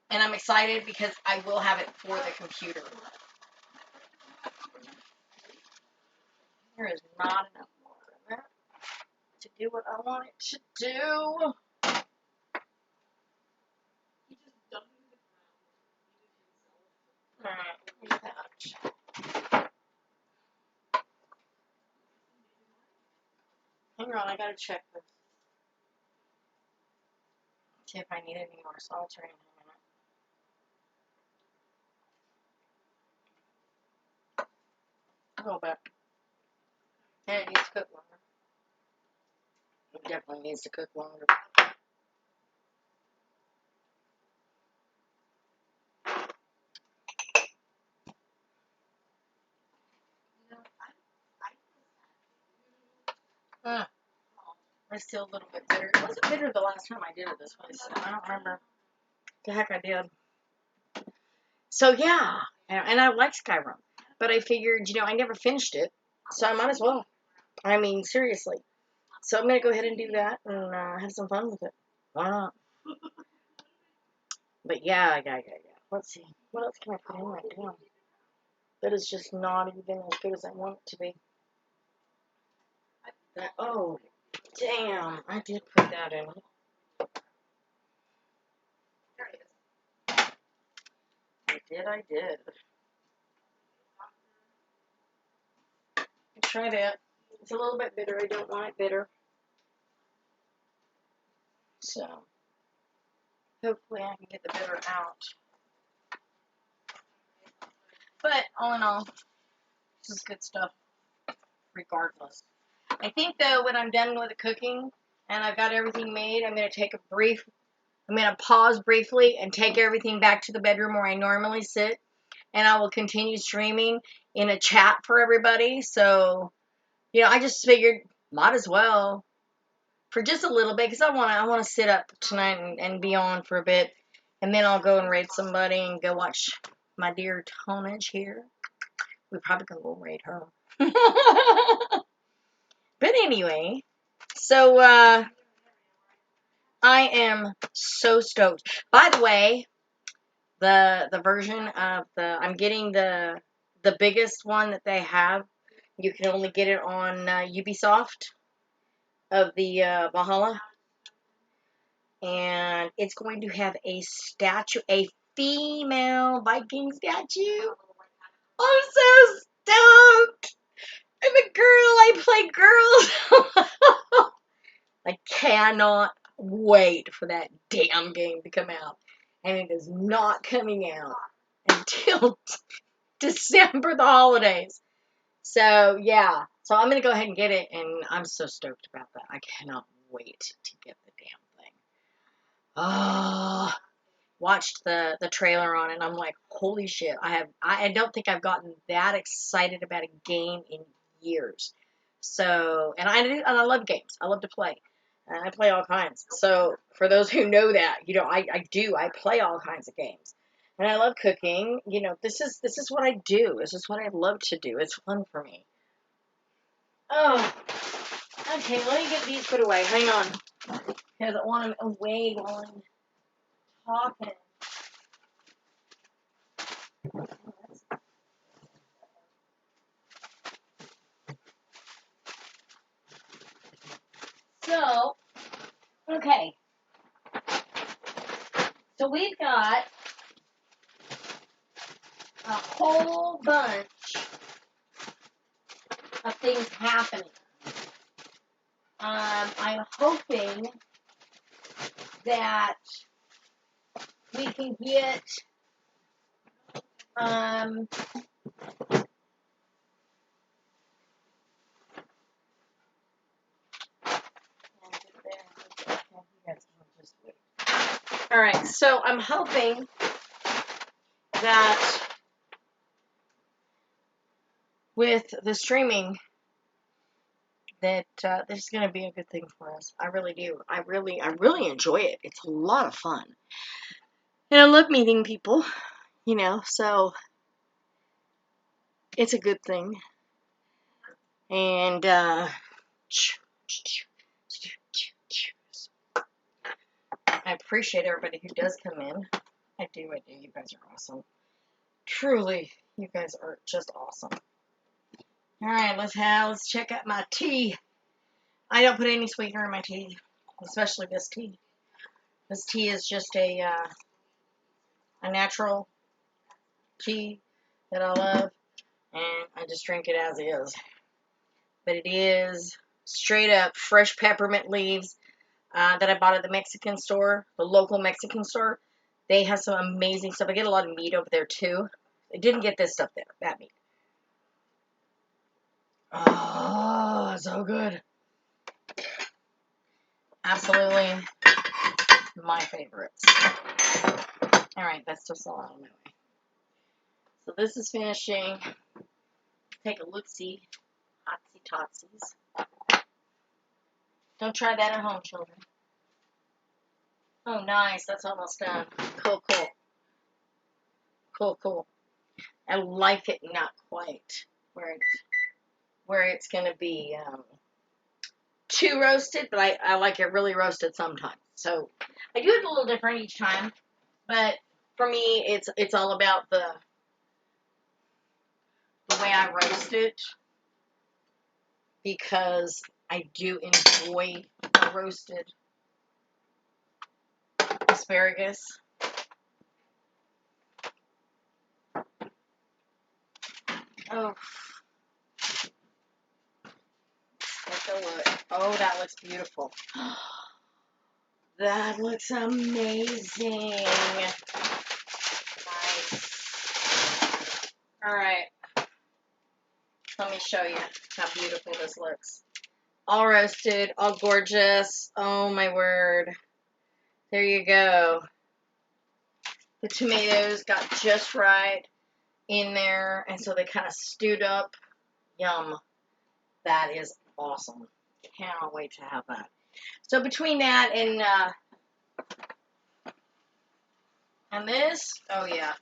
And I'm excited because I will have it for the computer. There is not enough water in there to do what I want it to do. Alright, hang on, I gotta check this. See if I need any more salt or anything in it. A little bit. And it needs to cook longer. It definitely needs to cook longer. It's still a little bit bitter. It wasn't bitter the last time I did it this way, so I don't remember the heck I did. So yeah, and I like Skyrim, but I figured, I never finished it, so I might as well. I mean, seriously. So I'm gonna go ahead and do that and have some fun with it. Why not? But yeah. Let's see. What else can I put in right now? That is just not even as good as I want it to be. Oh, damn. I did put that in. I did. Try that. It's a little bit bitter. I don't want it bitter. So, hopefully I can get the bitter out. But, all in all, this is good stuff, regardless. I think, though, when I'm done with the cooking, and I've got everything made, I'm going to pause briefly and take everything back to the bedroom where I normally sit, and I will continue streaming in a chat for everybody. So, I just figured, might as well, for just a little bit, because I want to sit up tonight and be on for a bit, and then I'll go and raid somebody and go watch my dear Tonage here. We probably gonna go raid her. But anyway, so I am so stoked. By the way, the version of I'm getting the biggest one that they have. You can only get it on Ubisoft of the Valhalla. And it's going to have a statue, a female Viking statue. I'm so stoked. I'm a girl. I play girls. I cannot wait for that damn game to come out. And it is not coming out until December, the holidays. So, yeah. So I'm going to go ahead and get it, and I'm so stoked about that. I cannot wait to get the damn thing. Oh, watched the trailer on it, and I'm like, holy shit. I don't think I've gotten that excited about a game in years. So, and I love games. I love to play. And I play all kinds. So, for those who know that, I play all kinds of games. And I love cooking. This is what I do. This is what I love to do. It's fun for me. Oh, okay, let me get these put away. Hang on. Because I want them away while I'm talking. So, okay. So we've got a whole bunch of things happening. I'm hoping that we can get all right, so I'm hoping that with the streaming that this is going to be a good thing for us. I really do. I really enjoy it. It's a lot of fun. And I love meeting people, so it's a good thing. And I appreciate everybody who does come in. I do. You guys are awesome. Truly, you guys are just awesome. All right, let's check out my tea. I don't put any sweetener in my tea, especially this tea. This tea is just a natural tea that I love, and I just drink it as is. But it is straight up fresh peppermint leaves that I bought at the Mexican store, the local Mexican store. They have some amazing stuff. I get a lot of meat over there too. I didn't get this stuff there, that meat. Oh, so good. Absolutely my favorites. All right, that's just all out of my way. So this is finishing. Take a look-see. Hotsy totsies. Don't try that at home, children. Oh, nice. That's almost done. Cool, cool. Cool, cool. I like it not quite where it's going to be too roasted, but I like it really roasted sometimes. So I do it a little different each time, but for me, it's all about the way I roast it, because I do enjoy roasted asparagus. Oh, take a look. Oh, that looks beautiful. That looks amazing. Nice. All right. Let me show you how beautiful this looks. All roasted, all gorgeous. Oh, my word. There you go. The tomatoes got just right in there, and so they kind of stewed up. Yum. That is awesome. Cannot wait to have that. So between that and this, oh yeah.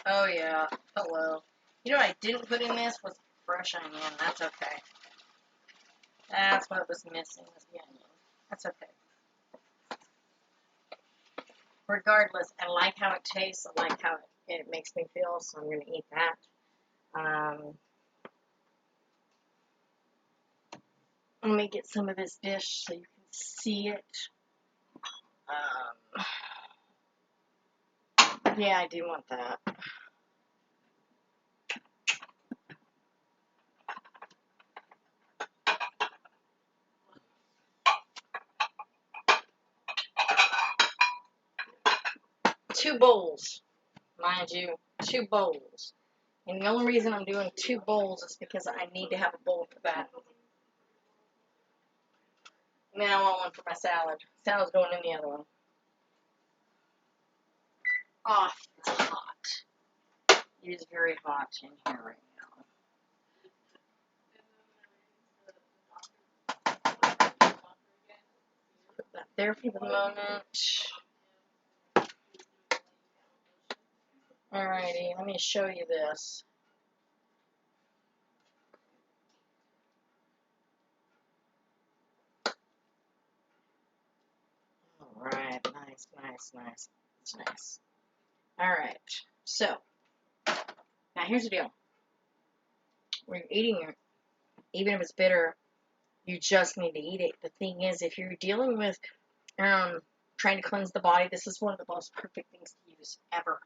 Oh yeah. Hello. You know what I didn't put in this was fresh onion. That's okay. That's what was missing, was the onion. That's okay. Regardless, I like how it tastes. I like how it makes me feel, so I'm going to eat that. Let me get some of this dish so you can see it. Yeah, I do want that. Two bowls, mind you, 2 bowls. And the only reason I'm doing 2 bowls is because I need to have a bowl for that. And then I want one for my salad. Salad's going in the other one. Oh, it's hot. It is very hot in here right now. Put that there for the moment. Alrighty, let me show you this. Alright, nice, nice, nice. It's nice. Alright, so, now here's the deal. When you're eating it, even if it's bitter, you just need to eat it. The thing is, if you're dealing with trying to cleanse the body, this is one of the most perfect things to use ever.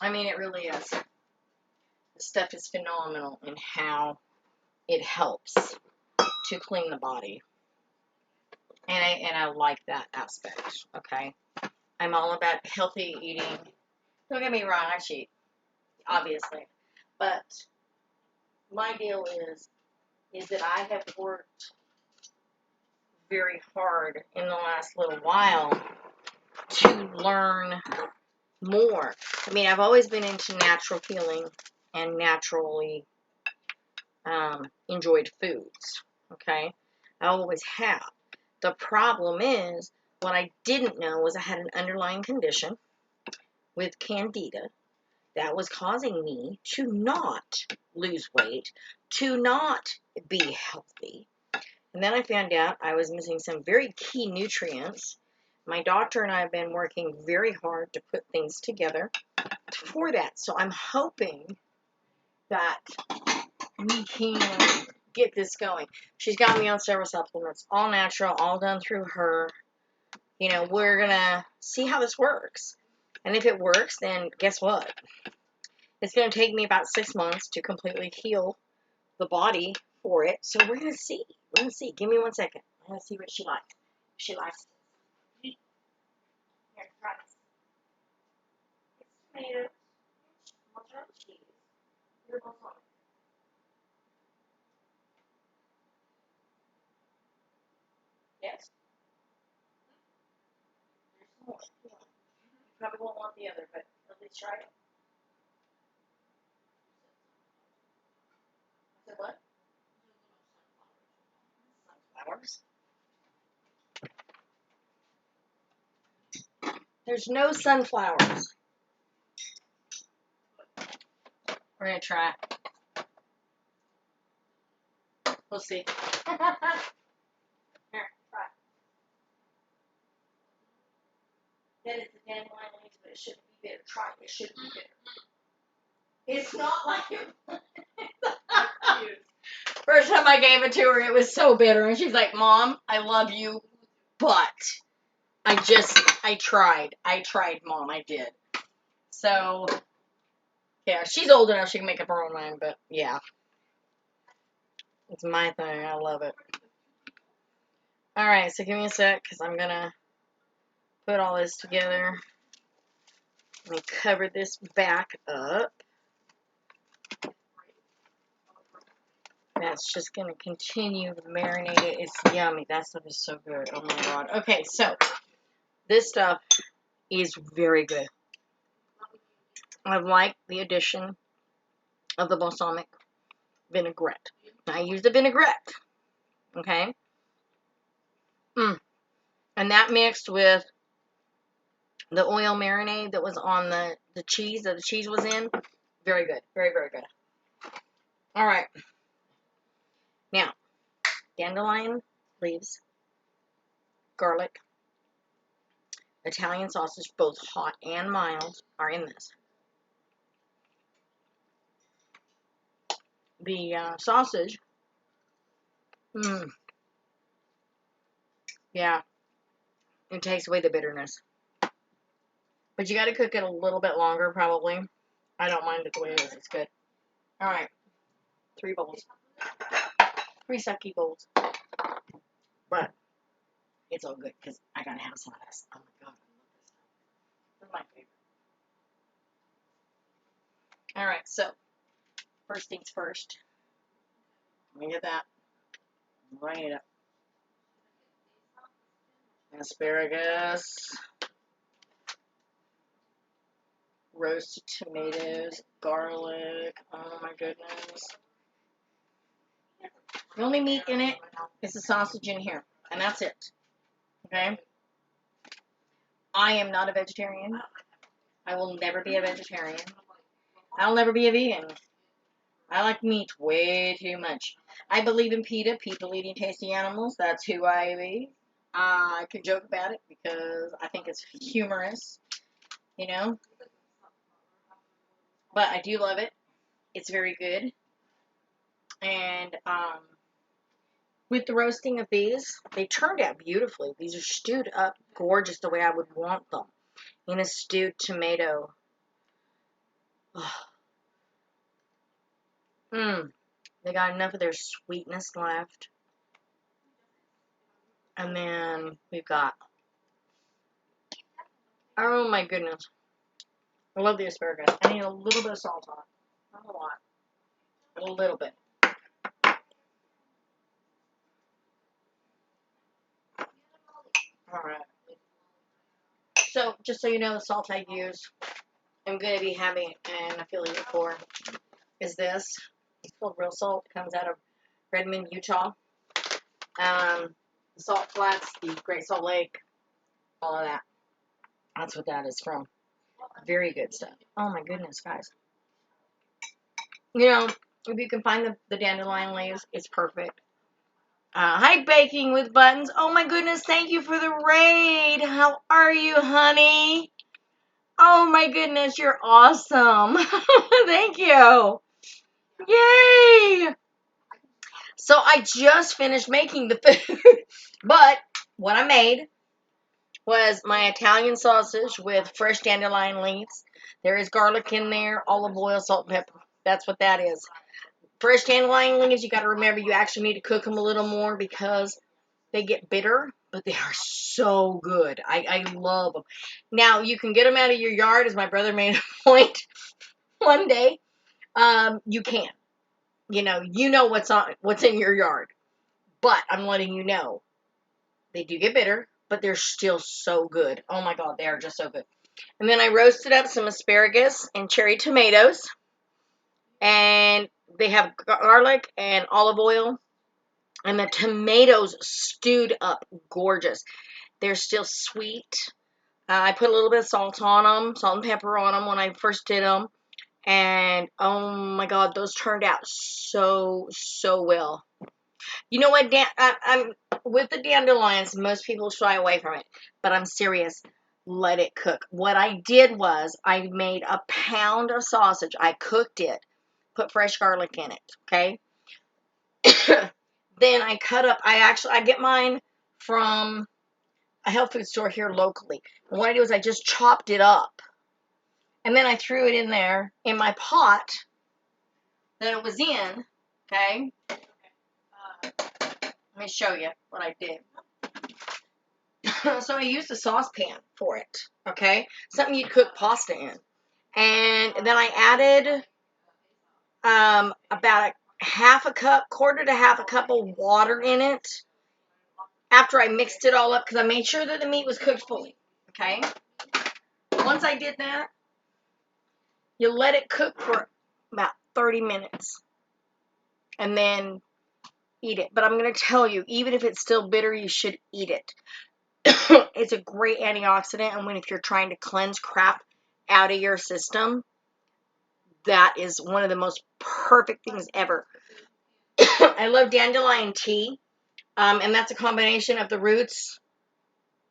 I mean, it really is. This stuff is phenomenal in how it helps to clean the body. And I like that aspect, okay? I'm all about healthy eating. Don't get me wrong, I cheat, obviously. But my deal is that I have worked very hard in the last little while to learn more. I mean, I've always been into natural healing and naturally enjoyed foods, okay? I always have. The problem is, what I didn't know was I had an underlying condition with candida that was causing me to not lose weight, to not be healthy. And then I found out I was missing some very key nutrients. My doctor and I have been working very hard to put things together for that. So I'm hoping that we can get this going. She's got me on several supplements, all natural, all done through her. You know, we're going to see how this works. And if it works, then guess what? It's going to take me about 6 months to completely heal the body for it. So we're going to see. We're going to see. Give me 1 second. I'm going to see what she likes. She likes it. Here, try this. It's tomatoes, mozzarella cheese, your balsamic. Yes. There's more. You probably won't want the other, but at least try it. I said what? Sunflowers. There's no sunflowers. We're going to try it. We'll see. Here, try it. That is the dandelion leaves, but it shouldn't be bitter. Try it. It shouldn't be bitter. It's not like it. First time I gave it to her, it was so bitter. And she's like, Mom, I love you, but I tried. I tried, Mom. I did. So, yeah, she's old enough she can make up her own mind, but yeah. It's my thing. I love it. Alright, so give me a sec, because I'm going to put all this together. Let me cover this back up. That's just going to continue to marinate it. It's yummy. That stuff is so good. Oh my god. Okay, so this stuff is very good. I like the addition of the balsamic vinaigrette. I use the vinaigrette. Okay? And that mixed with the oil marinade that was on the cheese that the cheese was in. Very good. Very, very good. Alright. Now, dandelion leaves, garlic, Italian sausage, both hot and mild, are in this. The sausage, yeah, it takes away the bitterness. But you got to cook it a little bit longer, probably. I don't mind it the way it is. It's good. Alright. 3 bowls. 3 sucky bowls. But it's all good because I got to have some of this. Oh my god, I love this stuff. This is my favorite. All right, so first things first. Let me get that. Right it up. Asparagus, roasted tomatoes, garlic. Oh my goodness. The only meat in it is the sausage in here, and that's it. Okay? I am not a vegetarian. I will never be a vegetarian. I'll never be a vegan. I like meat way too much. I believe in PETA, people eating tasty animals. That's who I be. I could joke about it because I think it's humorous, you know. But I do love it. It's very good. And with the roasting of these, they turned out beautifully. These are stewed up gorgeous the way I would want them in a stewed tomato. They got enough of their sweetness left. And then we've got, oh my goodness. I love the asparagus. I need a little bit of salt on it. Not a lot. But a little bit. Alright. So, just so you know, the salt I use, I'm going to be having an affiliate for, is this. It's called real salt. It comes out of Redmond, Utah. The Salt Flats, the Great Salt Lake, all of that. That's what that is from. Very good stuff. Oh my goodness, guys. You know, if you can find the dandelion leaves, it's perfect. Hi, Baking with Buttons. Oh my goodness, thank you for the raid. How are you, honey? Oh my goodness, you're awesome. Thank you. Yay! So I just finished making the food, but what I made was my Italian sausage with fresh dandelion leaves. There is garlic in there, olive oil, salt, and pepper. That's what that is. Fresh dandelion leaves, you got to remember you actually need to cook them a little more because they get bitter, but they are so good. I love them. Now, you can get them out of your yard, as my brother made a point one day. You can. You know what's in your yard. But I'm letting you know, they do get bitter, but they're still so good. Oh my God, they are just so good. And then I roasted up some asparagus and cherry tomatoes. And they have garlic and olive oil. And the tomatoes stewed up gorgeous. They're still sweet. I put a little bit of salt on them, salt and pepper on them when I first did them. And oh my God, those turned out so well. You know what, I'm with the dandelions, most people shy away from it, but I'm serious. Let it cook. What I did was I made a pound of sausage. I cooked it, put fresh garlic in it, okay? Then I cut up, I get mine from a health food store here locally. And what I do is I just chopped it up. And then I threw it in there in my pot that it was in, okay? Let me show you what I did. So I used a saucepan for it, okay? Something you'd cook pasta in. And then I added about quarter to half a cup of water in it after I mixed it all up because I made sure that the meat was cooked fully, okay? Once I did that, you let it cook for about 30 minutes and then eat it. But I'm going to tell you, even if it's still bitter, you should eat it. It's a great antioxidant, and if you're trying to cleanse crap out of your system, that is one of the most perfect things ever. I love dandelion tea, and that's a combination of the roots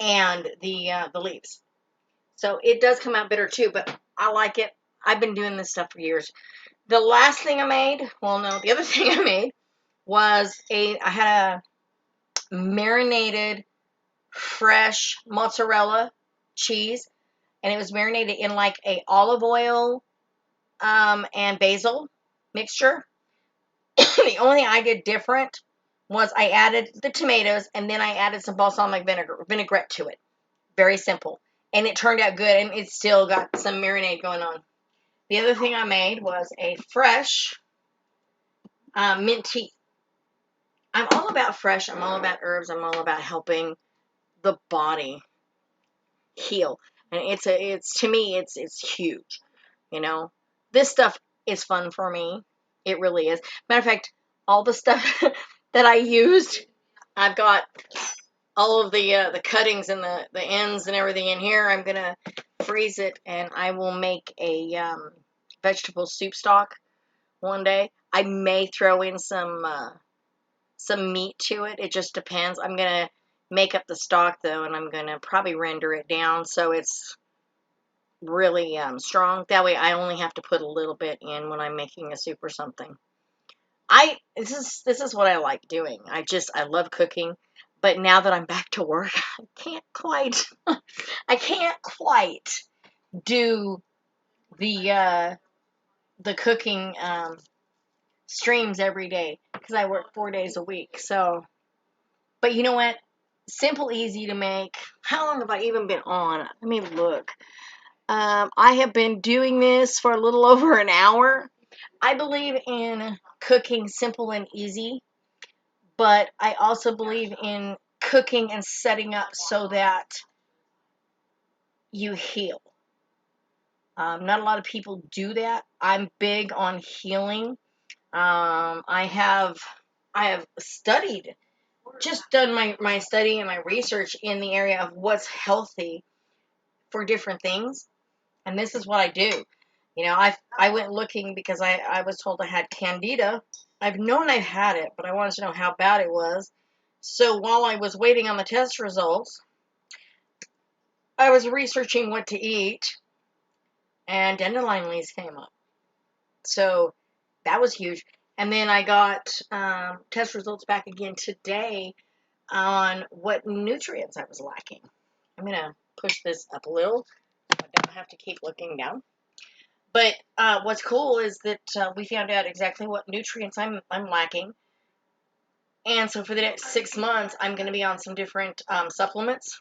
and the leaves. So it does come out bitter too, but I like it. I've been doing this stuff for years. The last thing I made, the other thing I made was I had a marinated fresh mozzarella cheese, and it was marinated in like a olive oil and basil mixture. The only thing I did different was I added the tomatoes and then I added some balsamic vinaigrette to it. Very simple. And it turned out good, and it's still got some marinade going on. The other thing I made was a fresh mint tea. I'm all about fresh. I'm all about herbs. I'm all about helping the body heal. And it's to me, it's huge. You know, this stuff is fun for me. It really is. Matter of fact, all the stuff that I used, I've got all of the cuttings and the ends and everything in here. I'm gonna freeze it, and I will make a vegetable soup stock one day. I may throw in some meat to it. It just depends. I'm gonna make up the stock though, and I'm gonna probably render it down so it's really strong. That way, I only have to put a little bit in when I'm making a soup or something. This is what I like doing. I love cooking, but now that I'm back to work, I can't quite do the cooking streams every day because I work 4 days a week. So, but you know what? Simple, easy to make. How long have I even been on? Let me look. I have been doing this for a little over an hour. I believe in cooking simple and easy, but I also believe in cooking and setting up so that you heal. Not a lot of people do that. I'm big on healing. I have studied, just done my study and my research in the area of what's healthy for different things. And this is what I do. You know, I went looking because I was told I had candida. I've known I've had it, but I wanted to know how bad it was. So while I was waiting on the test results, I was researching what to eat, and dandelion leaves came up. So that was huge. And then I got test results back again today on what nutrients I was lacking. I'm going to push this up a little so I don't have to keep looking down. But what's cool is that we found out exactly what nutrients I'm lacking. And so for the next 6 months, I'm going to be on some different supplements.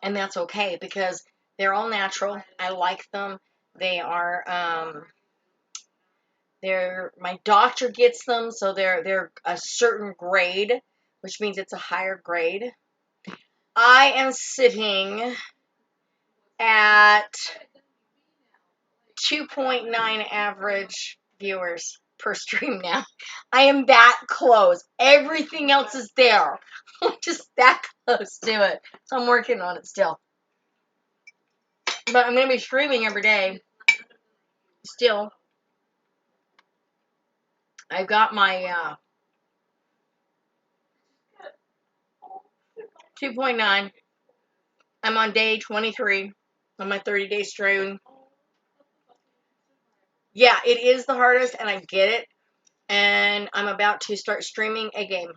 And that's okay because they're all natural. I like them. They are, my doctor gets them, so they're a certain grade, which means it's a higher grade. I am sitting at 2.9 average viewers per stream now. I am that close. Everything else is there. I'm just that close to it. So I'm working on it still. But I'm going to be streaming every day. Still. I've got my 2.9. I'm on day 23 on my 30-day stream. Yeah, it is the hardest, and I get it. And I'm about to start streaming a game.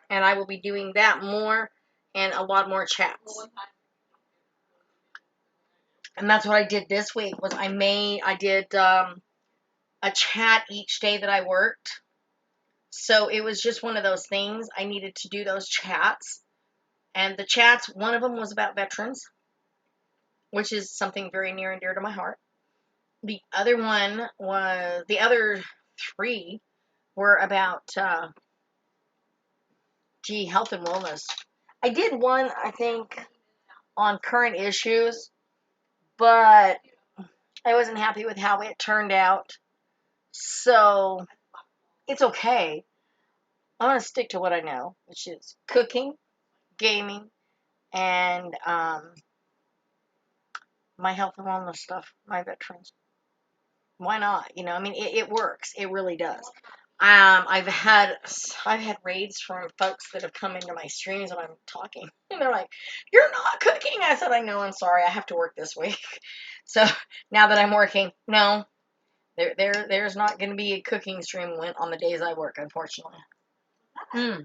And I will be doing that more and a lot more chats. And that's what I did this week was I did a chat each day that I worked. So it was just one of those things. I needed to do those chats. And the chats, one of them was about veterans, which is something very near and dear to my heart. The other three were about, health and wellness. I did one, I think, on current issues, but I wasn't happy with how it turned out. So it's okay. I'm going to stick to what I know, which is cooking, gaming, and my health and wellness stuff, my veterans. Why not? You know, I mean, it works. It really does. I've had raids from folks that have come into my streams when I'm talking, and they're like, "You're not cooking." I said, "I know. I'm sorry. I have to work this week." So now that I'm working, no, there's not going to be a cooking stream on the days I work, unfortunately. I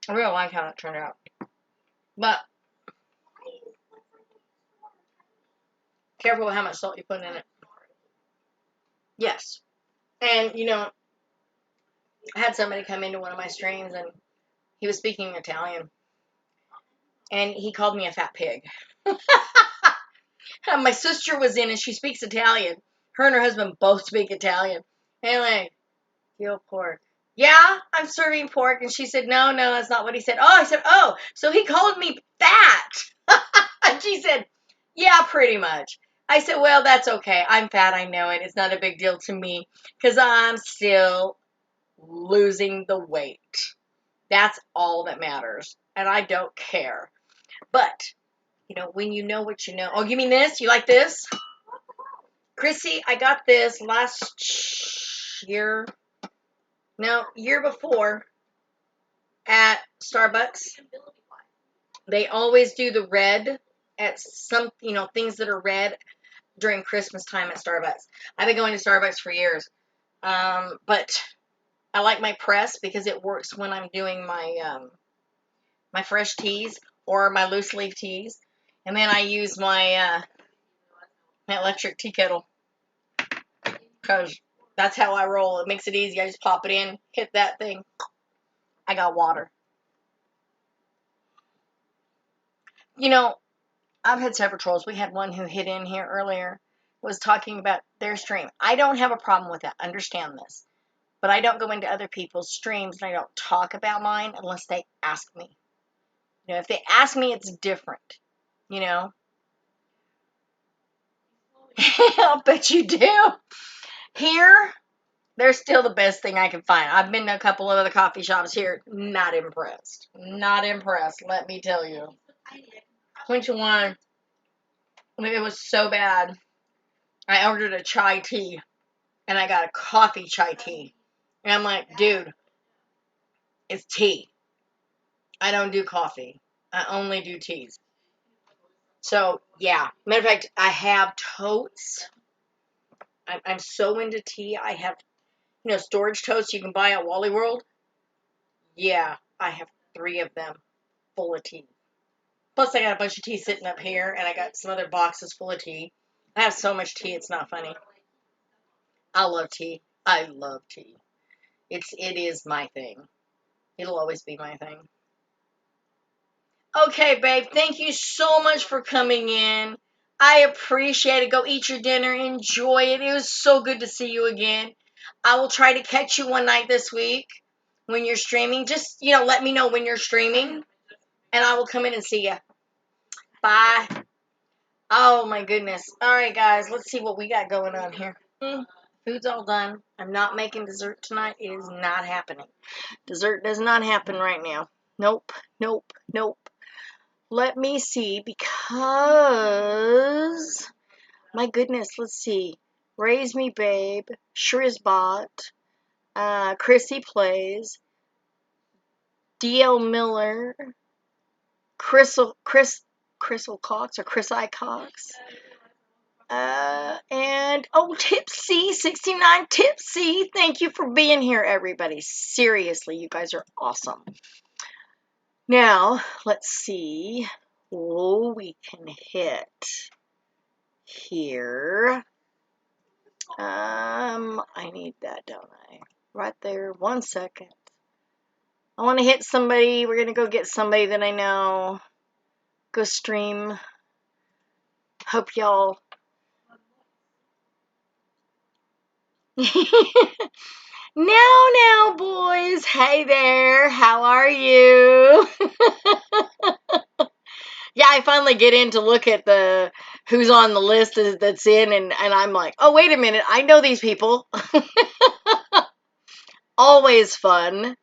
really like how that turned out, but careful with how much salt you put in it. Yes, and you know, I had somebody come into one of my streams and he was speaking Italian, and he called me a fat pig. My sister was in and she speaks Italian. Her and her husband both speak Italian. And like, veal pork. Yeah, I'm serving pork. And she said, no, that's not what he said. Oh, I said, oh, so he called me fat. And she said, yeah, pretty much. I said, well, that's okay. I'm fat. I know it. It's not a big deal to me because I'm still losing the weight. That's all that matters. And I don't care. But, when you know what you know. Oh, you mean this? You like this? Chrissy, I got this last year. No, year before at Starbucks. They always do the red at some, things that are red during Christmas time at Starbucks. I've been going to Starbucks for years. But I like my press because it works when I'm doing my fresh teas or my loose leaf teas. And then I use my electric tea kettle because that's how I roll. It makes it easy. I just pop it in, hit that thing. I got water. I've had several trolls. We had one who hit in here earlier, was talking about their stream. I don't have a problem with that. Understand this. But I don't go into other people's streams and I don't talk about mine unless they ask me. If they ask me, it's different. I'll bet you do. Here, they're still the best thing I can find. I've been to a couple of other coffee shops here. Not impressed. Not impressed, let me tell you. Which one? It was so bad. I ordered a chai tea, and I got a coffee chai tea. And I'm like, dude, it's tea. I don't do coffee. I only do teas. So, yeah. Matter of fact, I have totes. I'm so into tea. I have, storage totes you can buy at Wally World. Yeah, I have 3 of them full of tea. Plus, I got a bunch of tea sitting up here, and I got some other boxes full of tea. I have so much tea, it's not funny. I love tea. I love tea. It is my thing. It'll always be my thing. Okay, babe, thank you so much for coming in. I appreciate it. Go eat your dinner. Enjoy it. It was so good to see you again. I will try to catch you one night this week when you're streaming. Just, let me know when you're streaming, and I will come in and see you. Bye. Oh, my goodness. All right, guys, let's see what we got going on here. Food's all done. I'm not making dessert tonight. It is not happening. Dessert does not happen right now. Nope. Let me see, because, my goodness, let's see. Raise Me Babe, Shrizbot, Chrissy Plays, D.L. Miller, Crystal Cox, or Chris I. Cox, and, Tipsy, 69 Tipsy. Thank you for being here, everybody. Seriously, you guys are awesome. Now, let's see. We can hit here. I need that, don't I? Right there. 1 second. I want to hit somebody. We're going to go get somebody that I know. Go stream. Hope y'all. Now, boys. Hey there. How are you? Yeah, I finally get in to look at who's on the list that's in, and I'm like, oh, wait a minute, I know these people. Always fun.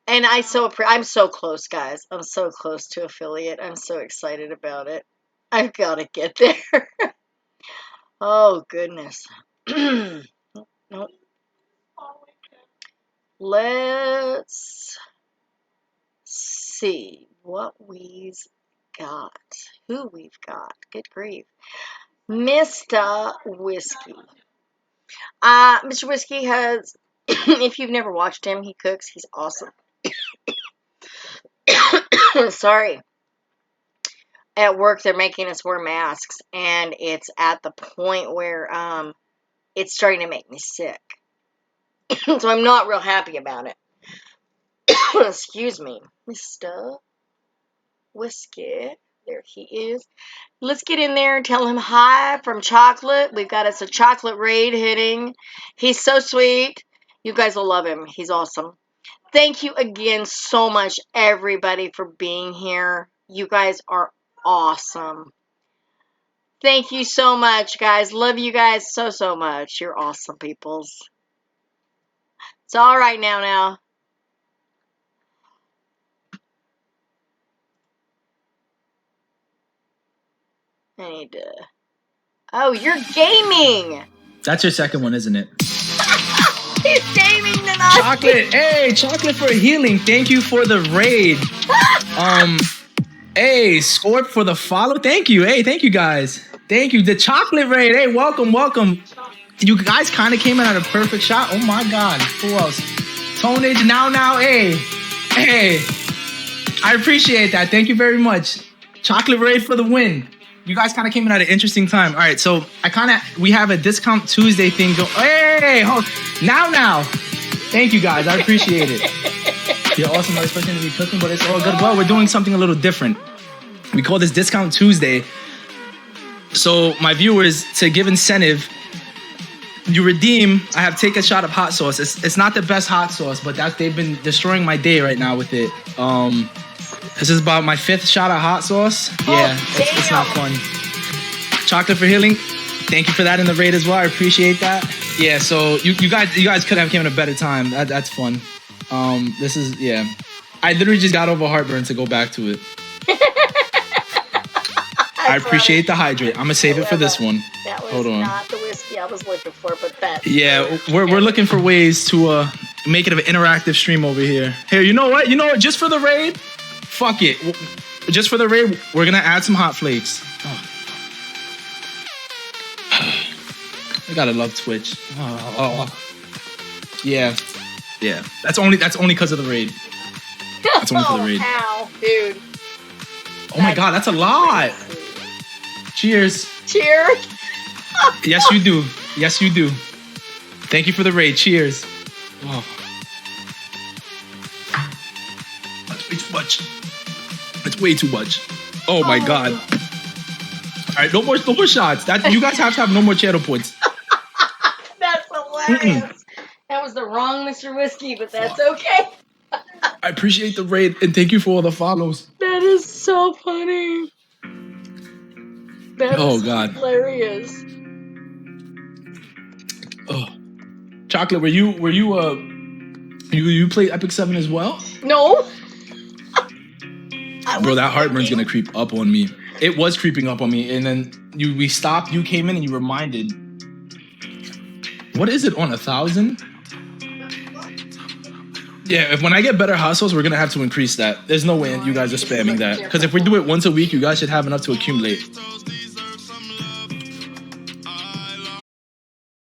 And I'm so close, guys. I'm so close to affiliate. I'm so excited about it. I've got to get there. Oh, goodness. Nope. Let's see what we've got. Who we've got. Good grief. Mr. Whiskey. Mr. Whiskey has, if you've never watched him, he cooks. He's awesome. Sorry. At work, they're making us wear masks, and it's at the point where it's starting to make me sick. So I'm not real happy about it. Excuse me. Mr. Whiskey. There he is. Let's get in there and tell him hi from Chocolate. We've got us a chocolate raid hitting. He's so sweet. You guys will love him. He's awesome. Thank you again so much, everybody, for being here. You guys are awesome. Thank you so much, guys. Love you guys so, so much. You're awesome peoples. It's all right now. I need to... Oh, you're gaming! That's your second one, isn't it? He's gaming tonight! Chocolate! Hey, Chocolate for healing. Thank you for the raid. Hey, Scorp for the follow. Thank you. Hey, thank you guys. Thank you. The Chocolate raid. Hey, welcome. You guys kind of came in at a perfect shot. Oh my God. Who else? Tonage, now. Hey. I appreciate that. Thank you very much. Chocolate raid for the win. You guys kind of came in at an interesting time. All right, so we have a discount Tuesday thing going. Hey, now. Thank you guys. I appreciate it. You're awesome. I was expecting to be cooking, but it's all good. Well, we're doing something a little different. We call this Discount Tuesday. So my viewers, to give incentive, you redeem. I have take a shot of hot sauce. It's not the best hot sauce, but they've been destroying my day right now with it. This is about my 5th shot of hot sauce. Yeah, it's not fun. Chocolate for healing. Thank you for that in the raid as well. I appreciate that. Yeah, so you guys could have came at a better time. That's fun. This is, yeah. I literally just got over heartburn to go back to it. I appreciate the hydrate. I'm gonna save it for this one. That was Hold on. not the whiskey I was looking for, but that. Yeah, we're looking for ways to make it an interactive stream over here. Here, you know what? Just for the raid, fuck it. Just for the raid, we're gonna add some hot flakes. Oh. I gotta love Twitch. Oh. Yeah. That's only because of the raid. That's only for the raid. Ow, dude. Oh my God, that's a lot. Cheers. Cheers. Yes, you do. Thank you for the raid. Cheers. Oh. That's way too much. That's way too much. Oh my God. All right, no more shots. You guys have to have no more channel points. That's hilarious. That was the wrong Mr. Whiskey, but that's okay. I appreciate the raid and thank you for all the follows. That is so funny. That is God. Hilarious. Oh. Chocolate, you play Epic 7 as well? No. Bro, that heartburn's gonna creep up on me. It was creeping up on me, and then we stopped, you came in and you reminded. What is it on 1,000? Yeah, when I get better hot sauce, we're gonna have to increase that. There's no way you guys are spamming that. Because if we do it once a week, you guys should have enough to accumulate.